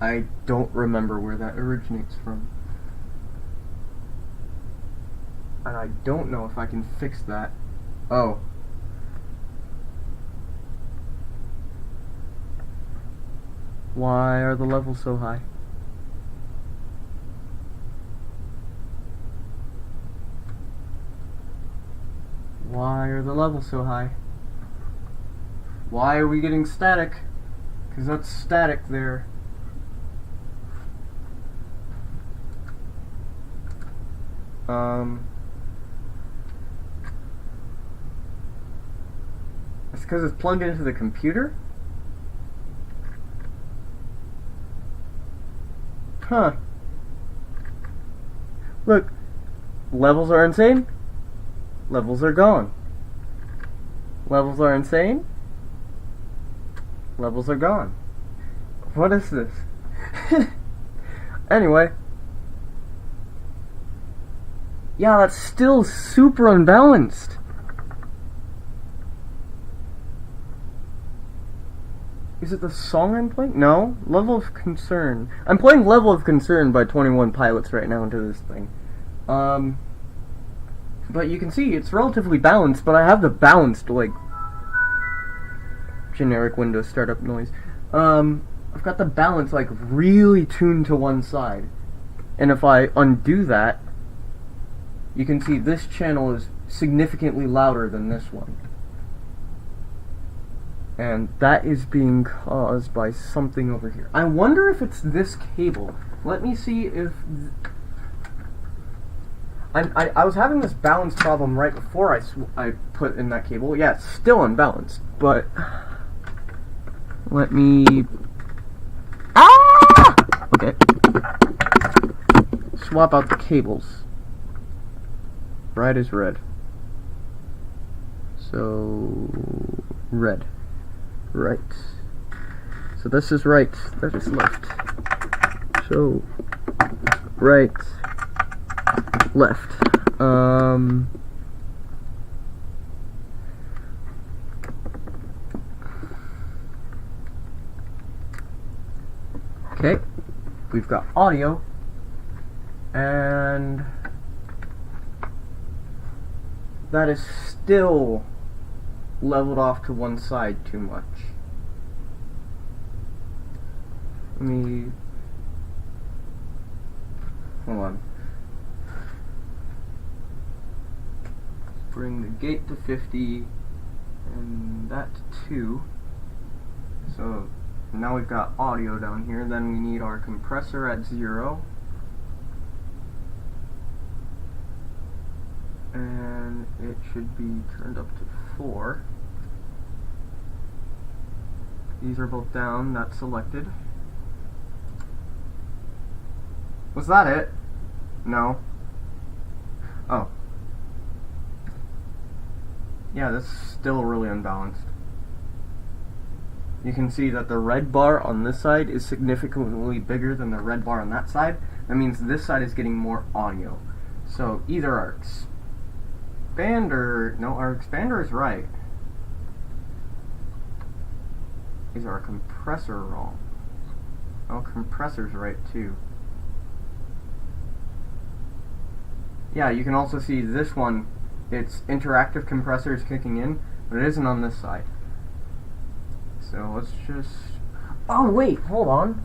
I don't remember where that originates from. And I don't know if I can fix that. Oh. Why are the levels so high? Why are the levels so high? Why are we getting static? Because that's static there. It's because it's plugged into the computer? Huh. Look, levels are insane. Levels are gone. Levels are insane. Levels are gone. What is this? Anyway. Yeah, that's still super unbalanced. Is it the song I'm playing? No. Level of Concern. I'm playing Level of Concern by 21 Pilots right now into this thing. But you can see it's relatively balanced, but I have the balanced, like, generic Windows startup noise. I've got the balance, like, really tuned to one side. And if I undo that, you can see this channel is significantly louder than this one. And that is being caused by something over here. I wonder if it's this cable. Let me see if... I was having this balance problem right before I put in that cable. Yeah, it's still unbalanced, but... Let me... Ah! Okay. Swap out the cables. Right is red. So... red. Right. So this is right, that is left. So... right... left. Okay, we've got audio, and that is still leveled off to one side too much. Let me... hold on. Bring the gate to 50 and that to 2. So now we've got audio down here. Then we need our compressor at 0. And it should be turned up to 4. These are both down. That's selected. Was that it? No. Oh. Yeah, that's still really unbalanced. You can see that the red bar on this side is significantly bigger than the red bar on that side. That means this side is getting more audio. So either our expander... No, our expander is right. Is our compressor wrong? Oh, compressor's right too. Yeah, you can also see this one, its interactive compressor is kicking in, but it isn't on this side. So let's just... Oh wait, hold on.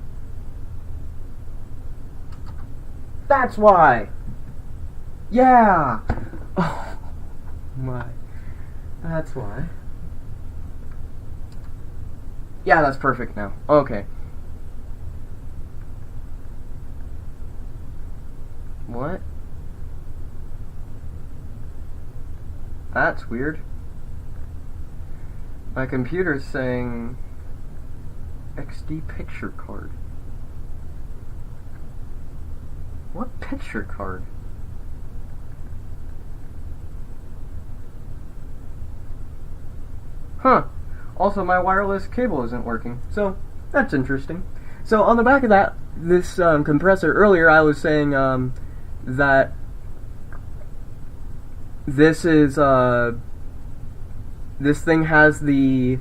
That's why! Yeah! Oh my. That's why. Yeah, that's perfect now. Okay. What? That's weird. My computer's saying XD picture card. What picture card? Huh. Also, my wireless cable isn't working, so that's interesting. So on the back of that, this compressor, earlier I was saying that this is this thing has the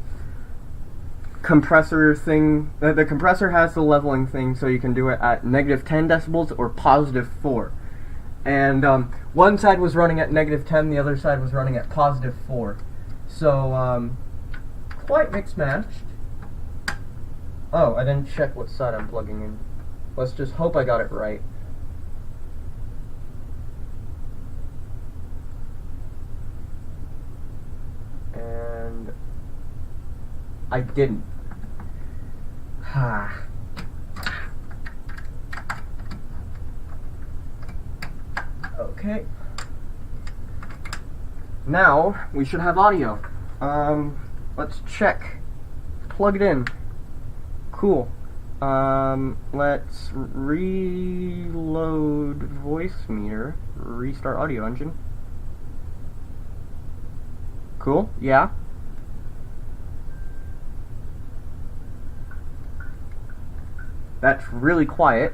compressor thing. The compressor has the leveling thing, so you can do it at -10 decibels or +4. And one side was running at -10, the other side was running at +4. So quite mixed matched. Oh, I didn't check what side I'm plugging in. Let's just hope I got it right. And I didn't. Okay. Now we should have audio. Let's check. Plug it in. Cool. Let's reload voice meter. Restart audio engine. Cool. Yeah. That's really quiet.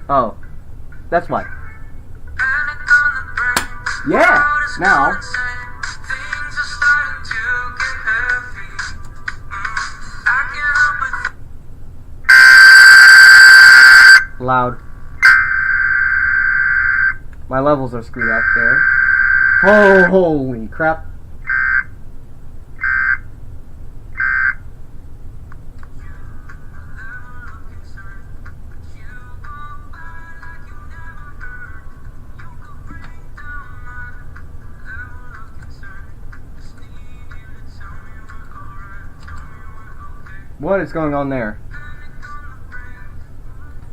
Oh. That's why. Yeah! Now. Loud. My levels are screwed up there. Oh, holy crap. What is going on there?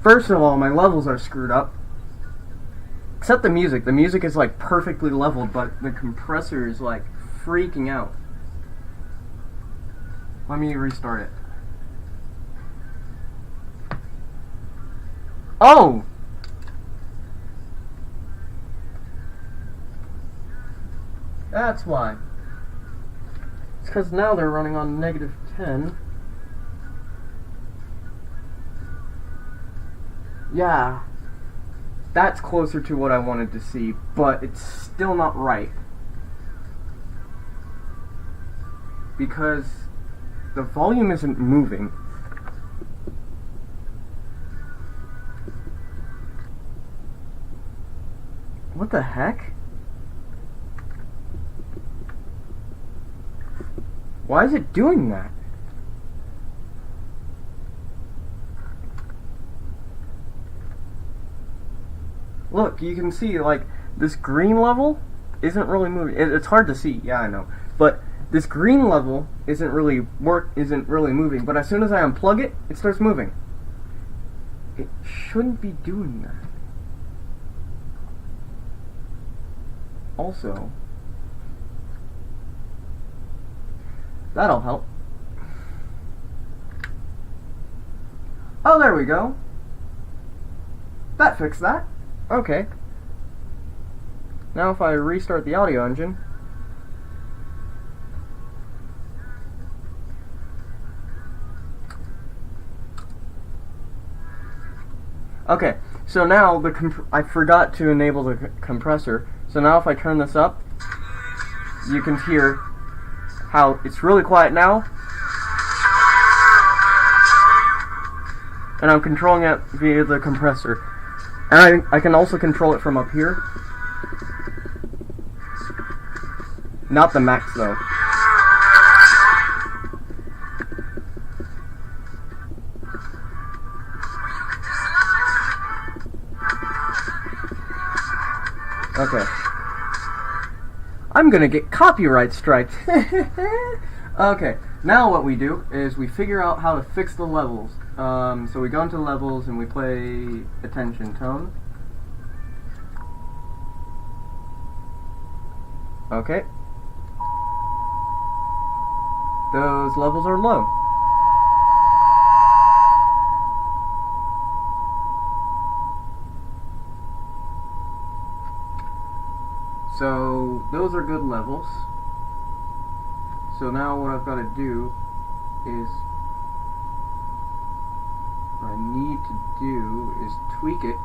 First of all, my levels are screwed up. Except the music. The music is like perfectly leveled, but the compressor is like freaking out. Let me restart it. Oh! That's why. It's because now they're running on -10. Yeah. That's closer to what I wanted to see, but it's still not right. Because the volume isn't moving. What the heck? Why is it doing that? Look, you can see, like, this green level isn't really moving. It's hard to see, yeah, I know. But this green level isn't really moving. But as soon as I unplug it, it starts moving. It shouldn't be doing that. Also, That'll help. Oh, there we go. That fixed that. Okay. Now if I restart the audio engine. Okay, so now I forgot to enable the compressor. So now if I turn this up, you can hear how it's really quiet now. And I'm controlling it via the compressor. And I can also control it from up here. Not the max though. Okay. I'm gonna get copyright striked. Okay, now what we do is we figure out how to fix the levels. So we go into levels and we play attention tone. Okay. Those levels are low. So those are good levels. So now what I've got to do is, what I need to do is tweak it.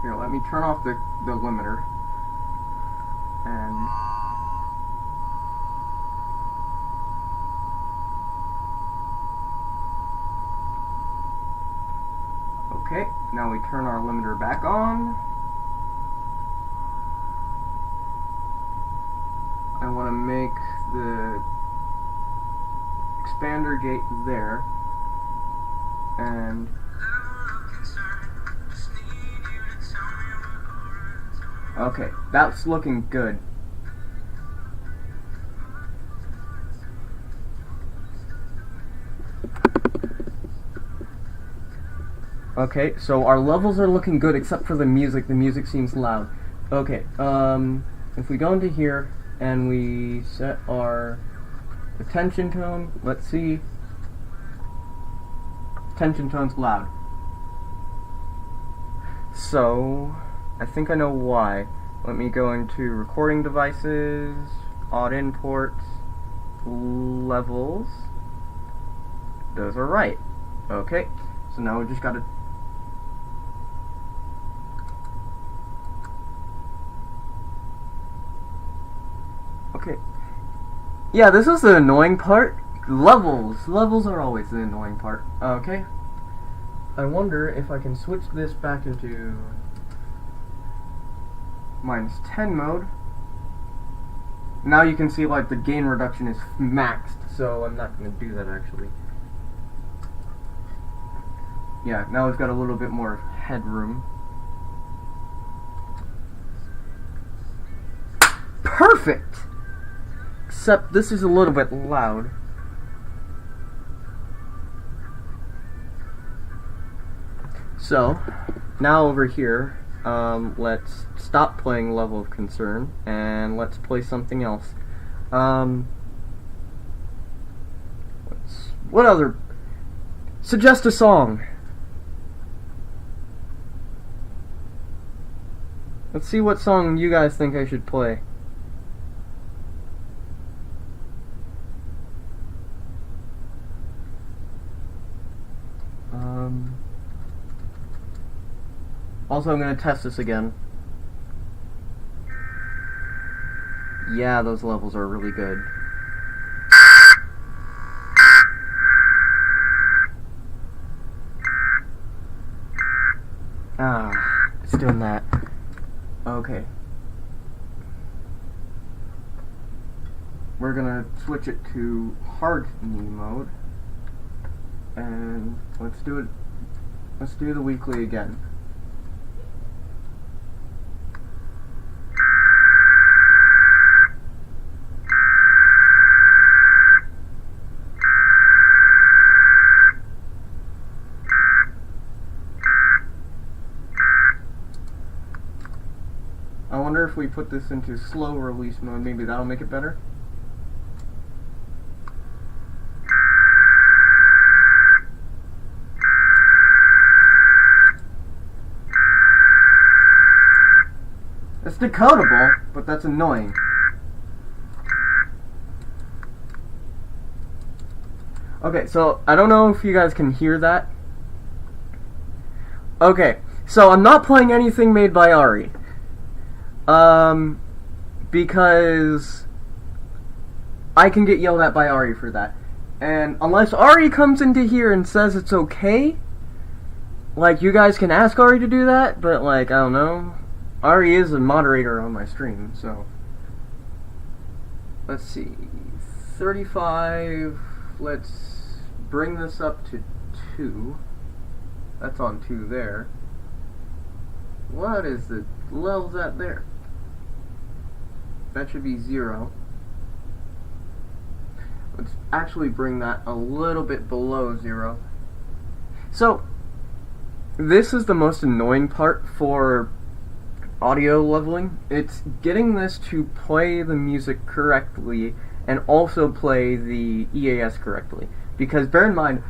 Here, let me turn off the limiter. And okay, now we turn our limiter back on. I want to make the expander gate there, and okay, that's looking good. Okay, so our levels are looking good except for the music. The music seems loud. Okay, if we go into here and we set our attention tone, let's see. Attention tone's loud. So, I think I know why. Let me go into recording devices, odd imports, levels. Those are right. Okay, so now we just gotta okay. Yeah, this is the annoying part. Levels. Levels are always the annoying part. Okay. I wonder if I can switch this back into -10 mode. Now you can see like the gain reduction is maxed, so I'm not going to do that actually. Yeah, now we've got a little bit more headroom. Perfect! Except this is a little bit loud. So, now over here, let's stop playing Level of Concern, and let's play something else. What other... Suggest a song! Let's see what song you guys think I should play. Also, I'm going to test this again. Yeah, those levels are really good. Ah, it's doing that. Okay. We're going to switch it to hard knee mode. And let's do it. Let's do the weekly again. I wonder if if we put this into slow release mode, maybe that'll make it better. It's decodable, but that's annoying. Okay, so I don't know if you guys can hear that. Okay, so I'm not playing anything made by Ari. Because I can get yelled at by Ari for that. And unless Ari comes into here and says it's okay, like, you guys can ask Ari to do that, but, like, I don't know. Ari is a moderator on my stream, so. Let's see. 35. Let's bring this up to 2. That's on 2 there. What is the level's at there? That should be 0. Let's actually bring that a little bit below 0. So, this is the most annoying part for audio leveling. It's getting this to play the music correctly and also play the EAS correctly. Because bear in mind,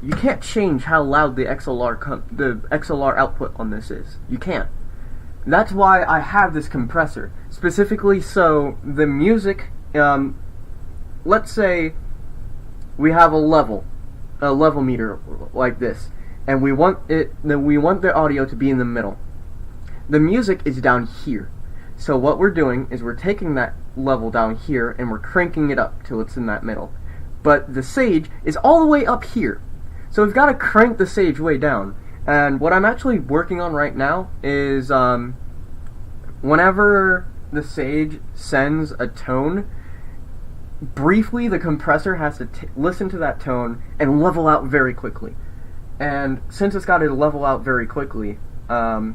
you can't change how loud the XLR output on this is. You can't. That's why I have this compressor. Specifically so the music, let's say we have a level meter like this, and we want the audio to be in the middle. The music is down here. So what we're doing is we're taking that level down here and we're cranking it up till it's in that middle. But the sage is all the way up here. So we've got to crank the sage way down. And what I'm actually working on right now is whenever the sage sends a tone, briefly the compressor has to listen to that tone and level out very quickly. And since it's got to level out very quickly, for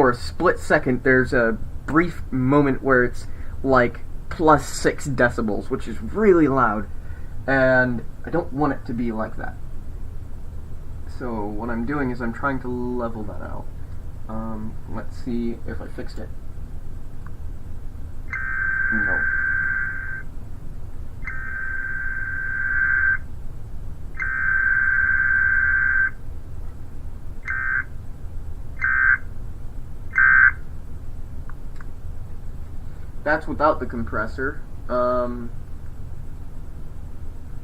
a split second, there's a brief moment where it's like plus 6 decibels, which is really loud, and I don't want it to be like that. So what I'm doing is I'm trying to level that out. Let's see if I fixed it. No. That's without the compressor. I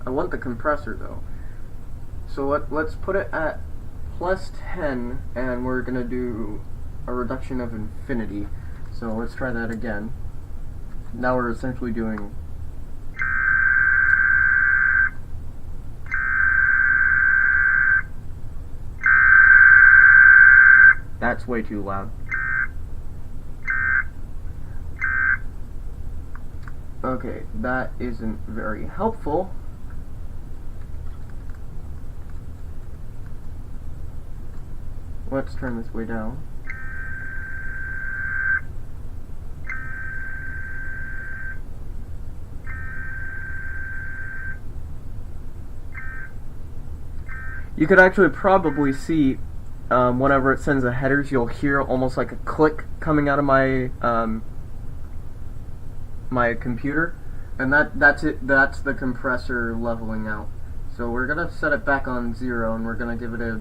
want the compressor though. So let's put it at plus 10, and we're gonna do a reduction of infinity. So let's try that again. Now we're essentially doing that's way too loud. Okay, that isn't very helpful. Let's turn this way down. You could actually probably see whenever it sends the headers, you'll hear almost like a click coming out of my my computer, and that's it. That's the compressor leveling out. So we're gonna set it back on 0, and we're gonna give it a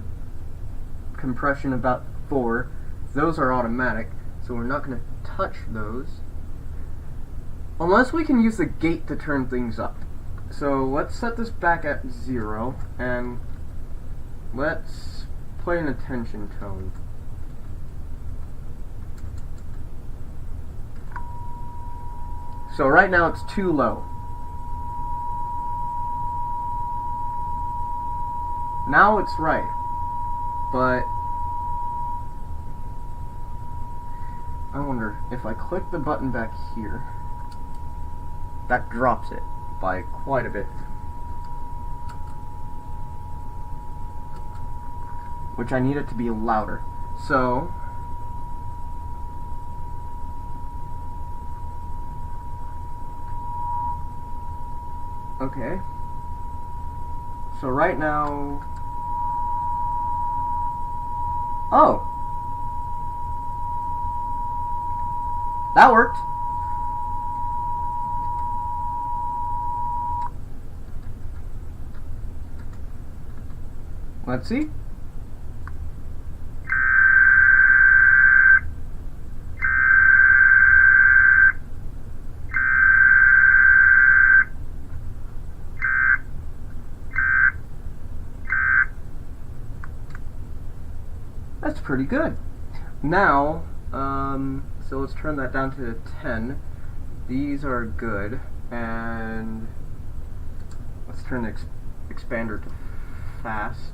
compression about 4. Those are automatic, so we're not gonna touch those unless we can use the gate to turn things up. So let's set this back at 0, and let's play an attention tone. So right now it's too low. Now it's right, but I wonder if I click the button back here, that drops it by quite a bit. Which I need it to be louder. So okay. So right now, oh, That worked. Let's see. That's pretty good. Now, so let's turn that down to 10. These are good, and let's turn the expander to fast.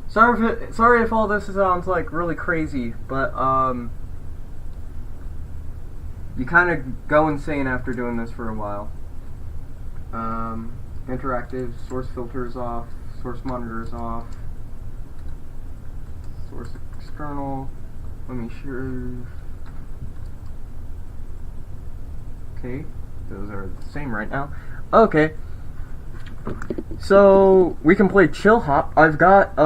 Sorry if all this sounds like really crazy, but you kind of go insane after doing this for a while. Interactive, source filters off, source monitors off, source external. Let me sure. Okay, those are the same right now. Okay, so we can play chill hop. I've got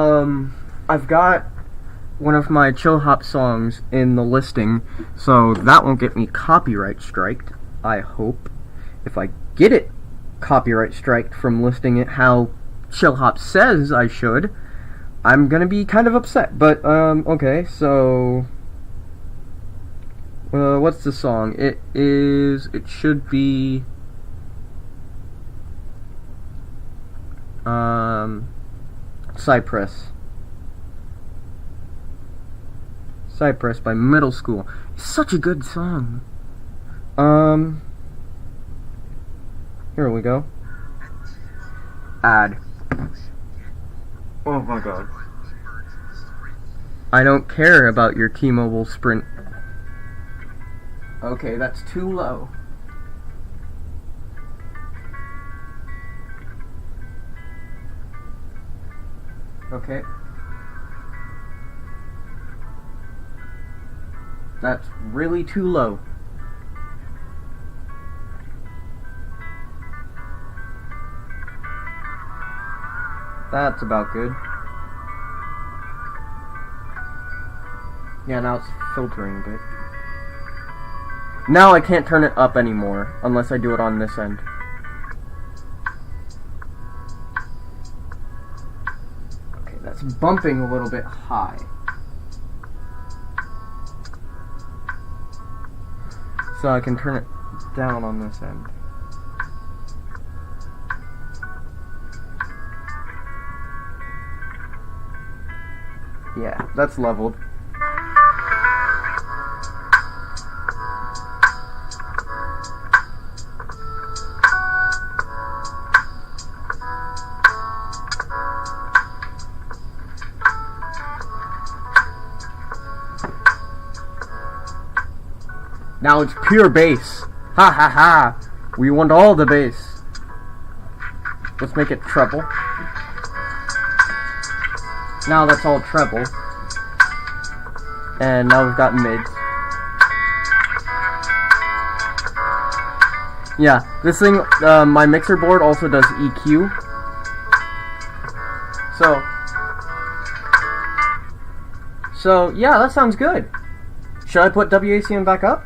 one of my chill hop songs in the listing, so that won't get me copyright striked, I hope. If I get it copyright striked from listing it how chill hop says I should, I'm gonna be kind of upset. But okay, so what's the song? It should be Cypress by Middle School. It's such a good song. Here we go. Add. Oh my god. I don't care about your T-Mobile Sprint. Okay, that's too low. Okay. That's really too low. That's about good. Yeah, now it's filtering a bit. Now I can't turn it up anymore, unless I do it on this end. Okay, that's bumping a little bit high. So I can turn it down on this end. Yeah, that's leveled. Now it's pure bass. Ha ha ha. We want all the bass. Let's make it treble. Now that's all treble. And now we've got mids. Yeah, this thing, my mixer board also does EQ. So yeah, that sounds good. Should I put WACN back up?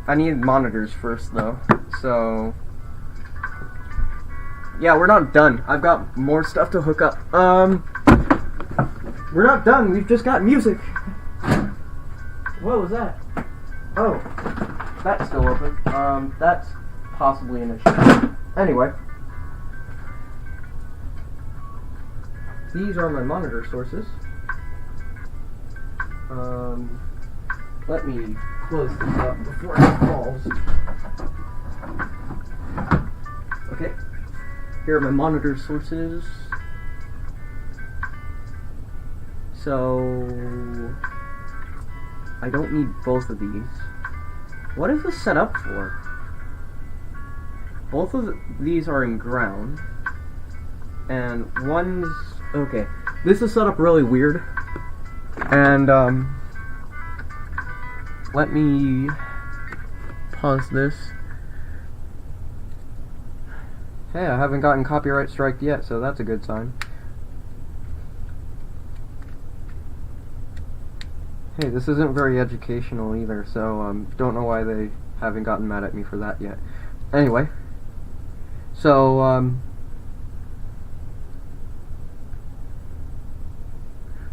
I need monitors first though, so yeah, we're not done. I've got more stuff to hook up. We're not done. We've just got music. What was that? Oh, that's still open. That's possibly an issue. Anyway, these are my monitor sources. Let me close this up before it falls. Okay, here are my monitor sources. So I don't need both of these. What is this set up for? Both of these are in ground, and one's okay. This is set up really weird, and let me pause this. Hey, I haven't gotten copyright striked yet, so that's a good sign. Hey, this isn't very educational either, so don't know why they haven't gotten mad at me for that yet. Anyway, so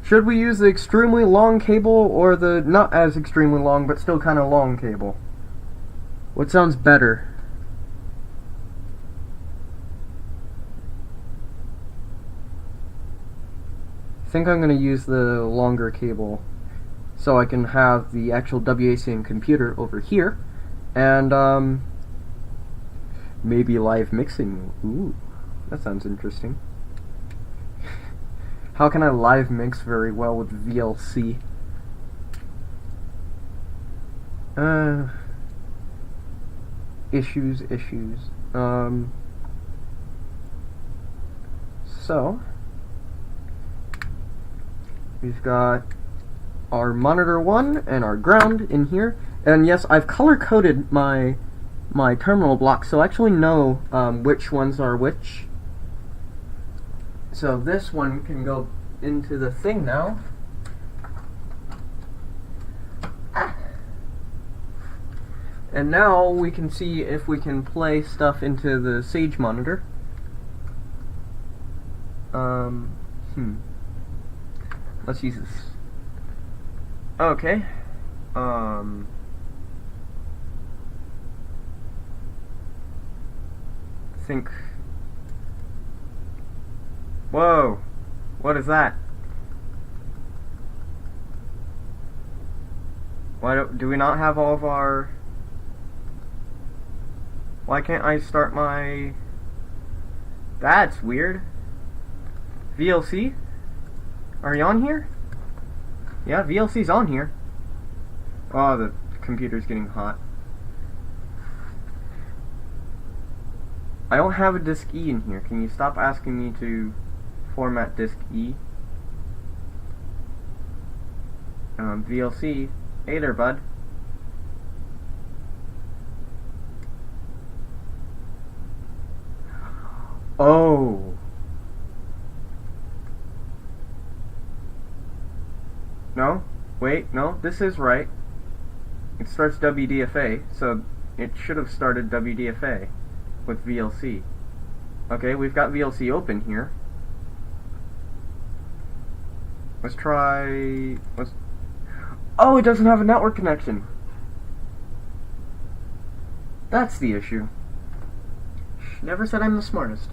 should we use the extremely long cable or the not as extremely long but still kind of long cable? What sounds better? I think I'm going to use the longer cable so I can have the actual WACN computer over here and maybe live mixing. Ooh, that sounds interesting. How can I live mix very well with VLC? Issues. So we've got our monitor 1 and our ground in here, and yes, I've color-coded my terminal blocks, so I actually know which ones are which. So this one can go into the thing now. And now we can see if we can play stuff into the Sage monitor. Let's use this. Okay. Think. Whoa! What is that? Why do we not have all of our... Why can't I start my... That's weird. VLC? Are you on here? Yeah, VLC's on here. Oh, the computer's getting hot. I don't have a disk E in here. Can you stop asking me to format disk E? VLC. Hey there, bud. Oh. No? Wait, no, this is right. It starts WDFA, so it should have started WDFA with VLC. Okay, we've got VLC open here. Let's try... Oh, it doesn't have a network connection. That's the issue. Never said I'm the smartest.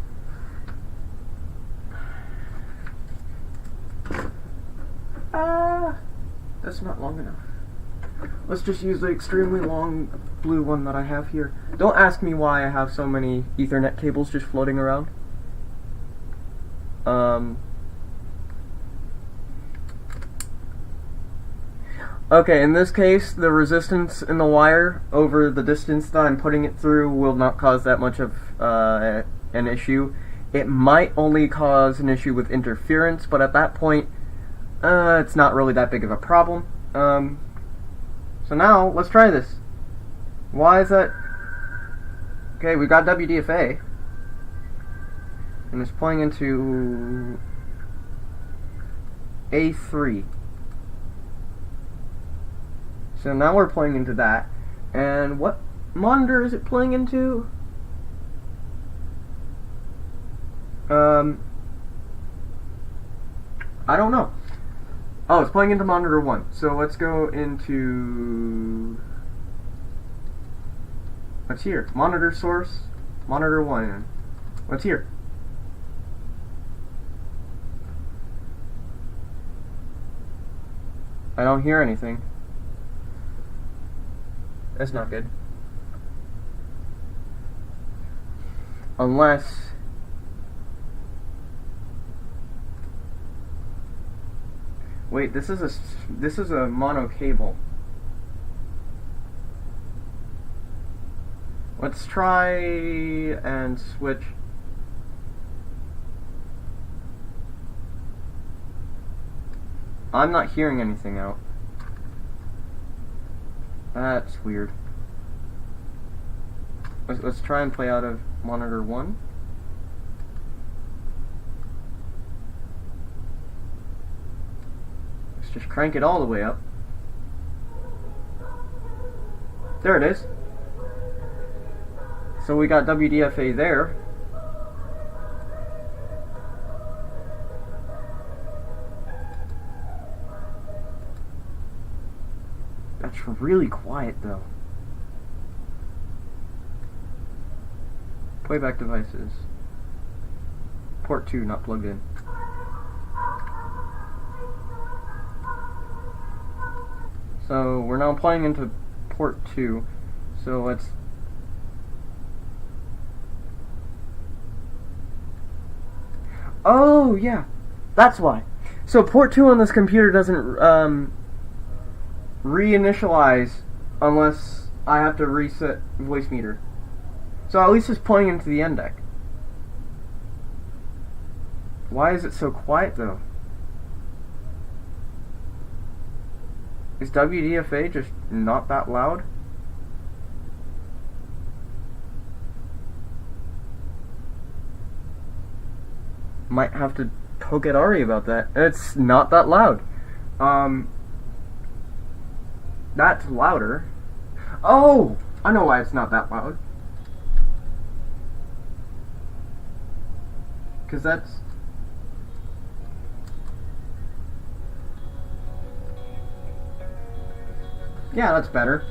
That's not long enough. Let's just use the extremely long blue one that I have here. Don't ask me why I have so many Ethernet cables just floating around. Okay, in this case, the resistance in the wire over the distance that I'm putting it through will not cause that much of an issue. It might only cause an issue with interference, but at that point, it's not really that big of a problem. So now, let's try this. Why is that? Okay, we got WDFA. And it's playing into A3. So now we're playing into that. And what monitor is it playing into? I don't know. Oh, it's playing into monitor 1. So let's go into... What's here? Monitor source, monitor 1. What's here? I don't hear anything. That's not good. Unless... Wait, this is a mono cable. Let's try and switch. I'm not hearing anything out. That's weird. Let's try and play out of monitor 1. Let's just crank it all the way up. There it is. So we got WDFA there. That's really quiet though. Playback devices. Port 2 not plugged in. So we're now playing into port 2. So let's... Oh yeah, that's why. So port 2 on this computer doesn't reinitialize unless I have to reset voice meter. So at least it's playing into the end deck. Why is it so quiet though? Is WDFA just not that loud? Might have to poke at Ari about that. It's not that loud. That's louder. Oh! I know why it's not that loud. Because that's... Yeah, that's better.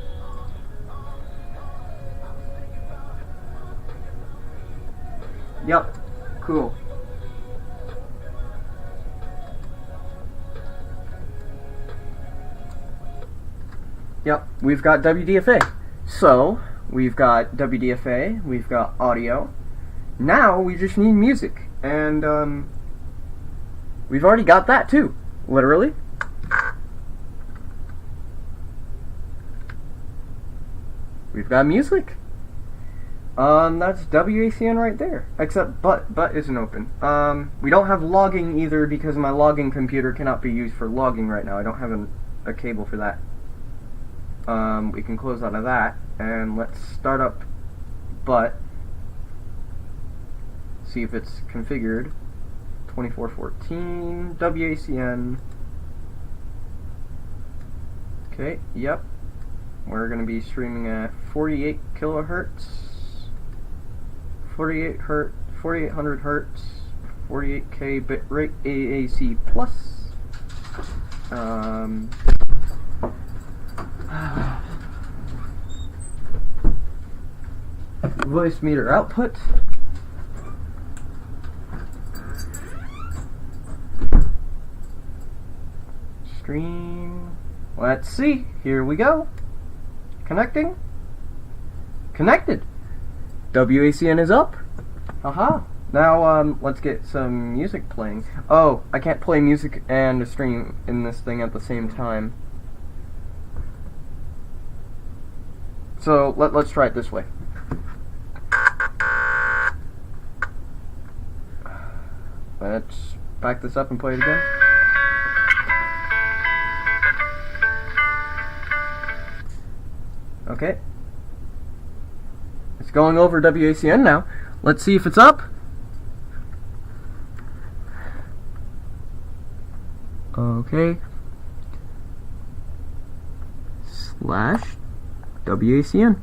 Yep. Cool. Yep, we've got WDFA. So, we've got WDFA, we've got audio. Now, we just need music. And, we've already got that too. Literally. We've got music. That's WACN right there. Except but isn't open. We don't have logging either because my logging computer cannot be used for logging right now. I don't have a cable for that. We can close out of that and let's start up but. See if it's configured. 2414 WACN. Okay, yep. We're going to be streaming at 48 kilohertz, 4800 hertz, 48K bit rate AAC plus. Voice meter output. Stream. Let's see. Here we go. Connecting. Connected. WACN is up. Haha. Now let's get some music playing. Oh, I can't play music and a stream in this thing at the same time. So let's try it this way. Let's back this up and play it again. Okay. It's going over WACN now. Let's see if it's up. Okay. / WACN.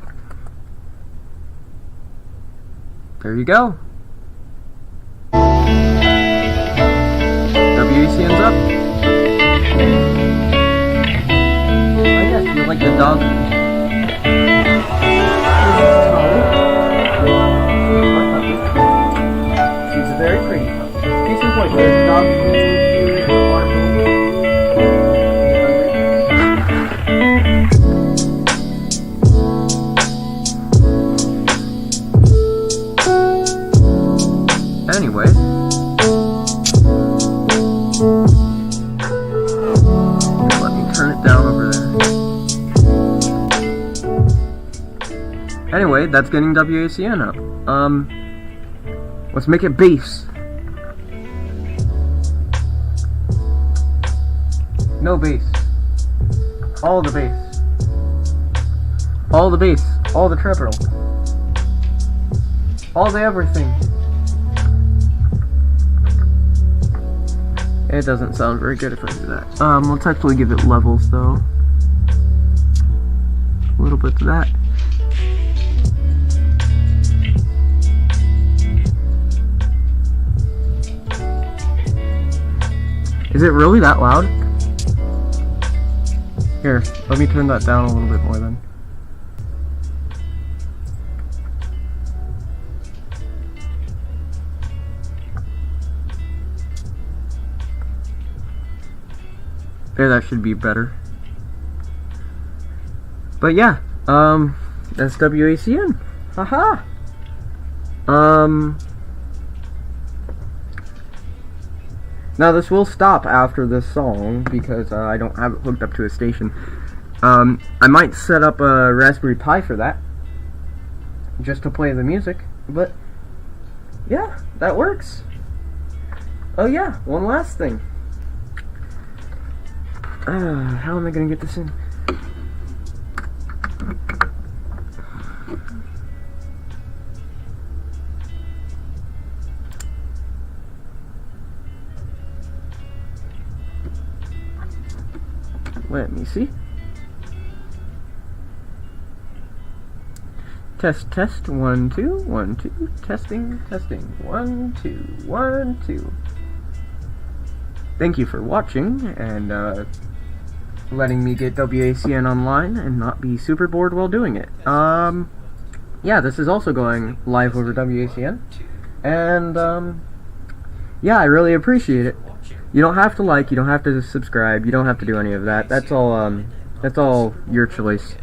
There you go. WACN's up. Oh yes, you like the dog. She's very pretty. Case in point, there's dog anyway. Let me turn it down over there. Anyway, that's getting WACN up. Let's make it bass. No bass. All the bass. All the bass. All the treble. All the everything. It doesn't sound very good if I do that. Let's actually give it levels though. A little bit of that. Is it really that loud? Here, let me turn that down a little bit more then. There, that should be better. But yeah, that's WACN. Haha. Now this will stop after this song because I don't have it hooked up to a station. I might set up a Raspberry Pi for that, just to play the music. But yeah, that works. Oh yeah, one last thing. How am I gonna get this in? Let me see. Test, test, 1, 2, 1, 2, testing, testing, 1, 2, 1, 2. Thank you for watching, and, letting me get WACN online and not be super bored while doing it. Yeah, this is also going live over WACN, and, yeah, I really appreciate it. You don't have to like, you don't have to subscribe, you don't have to do any of that. That's all your choice.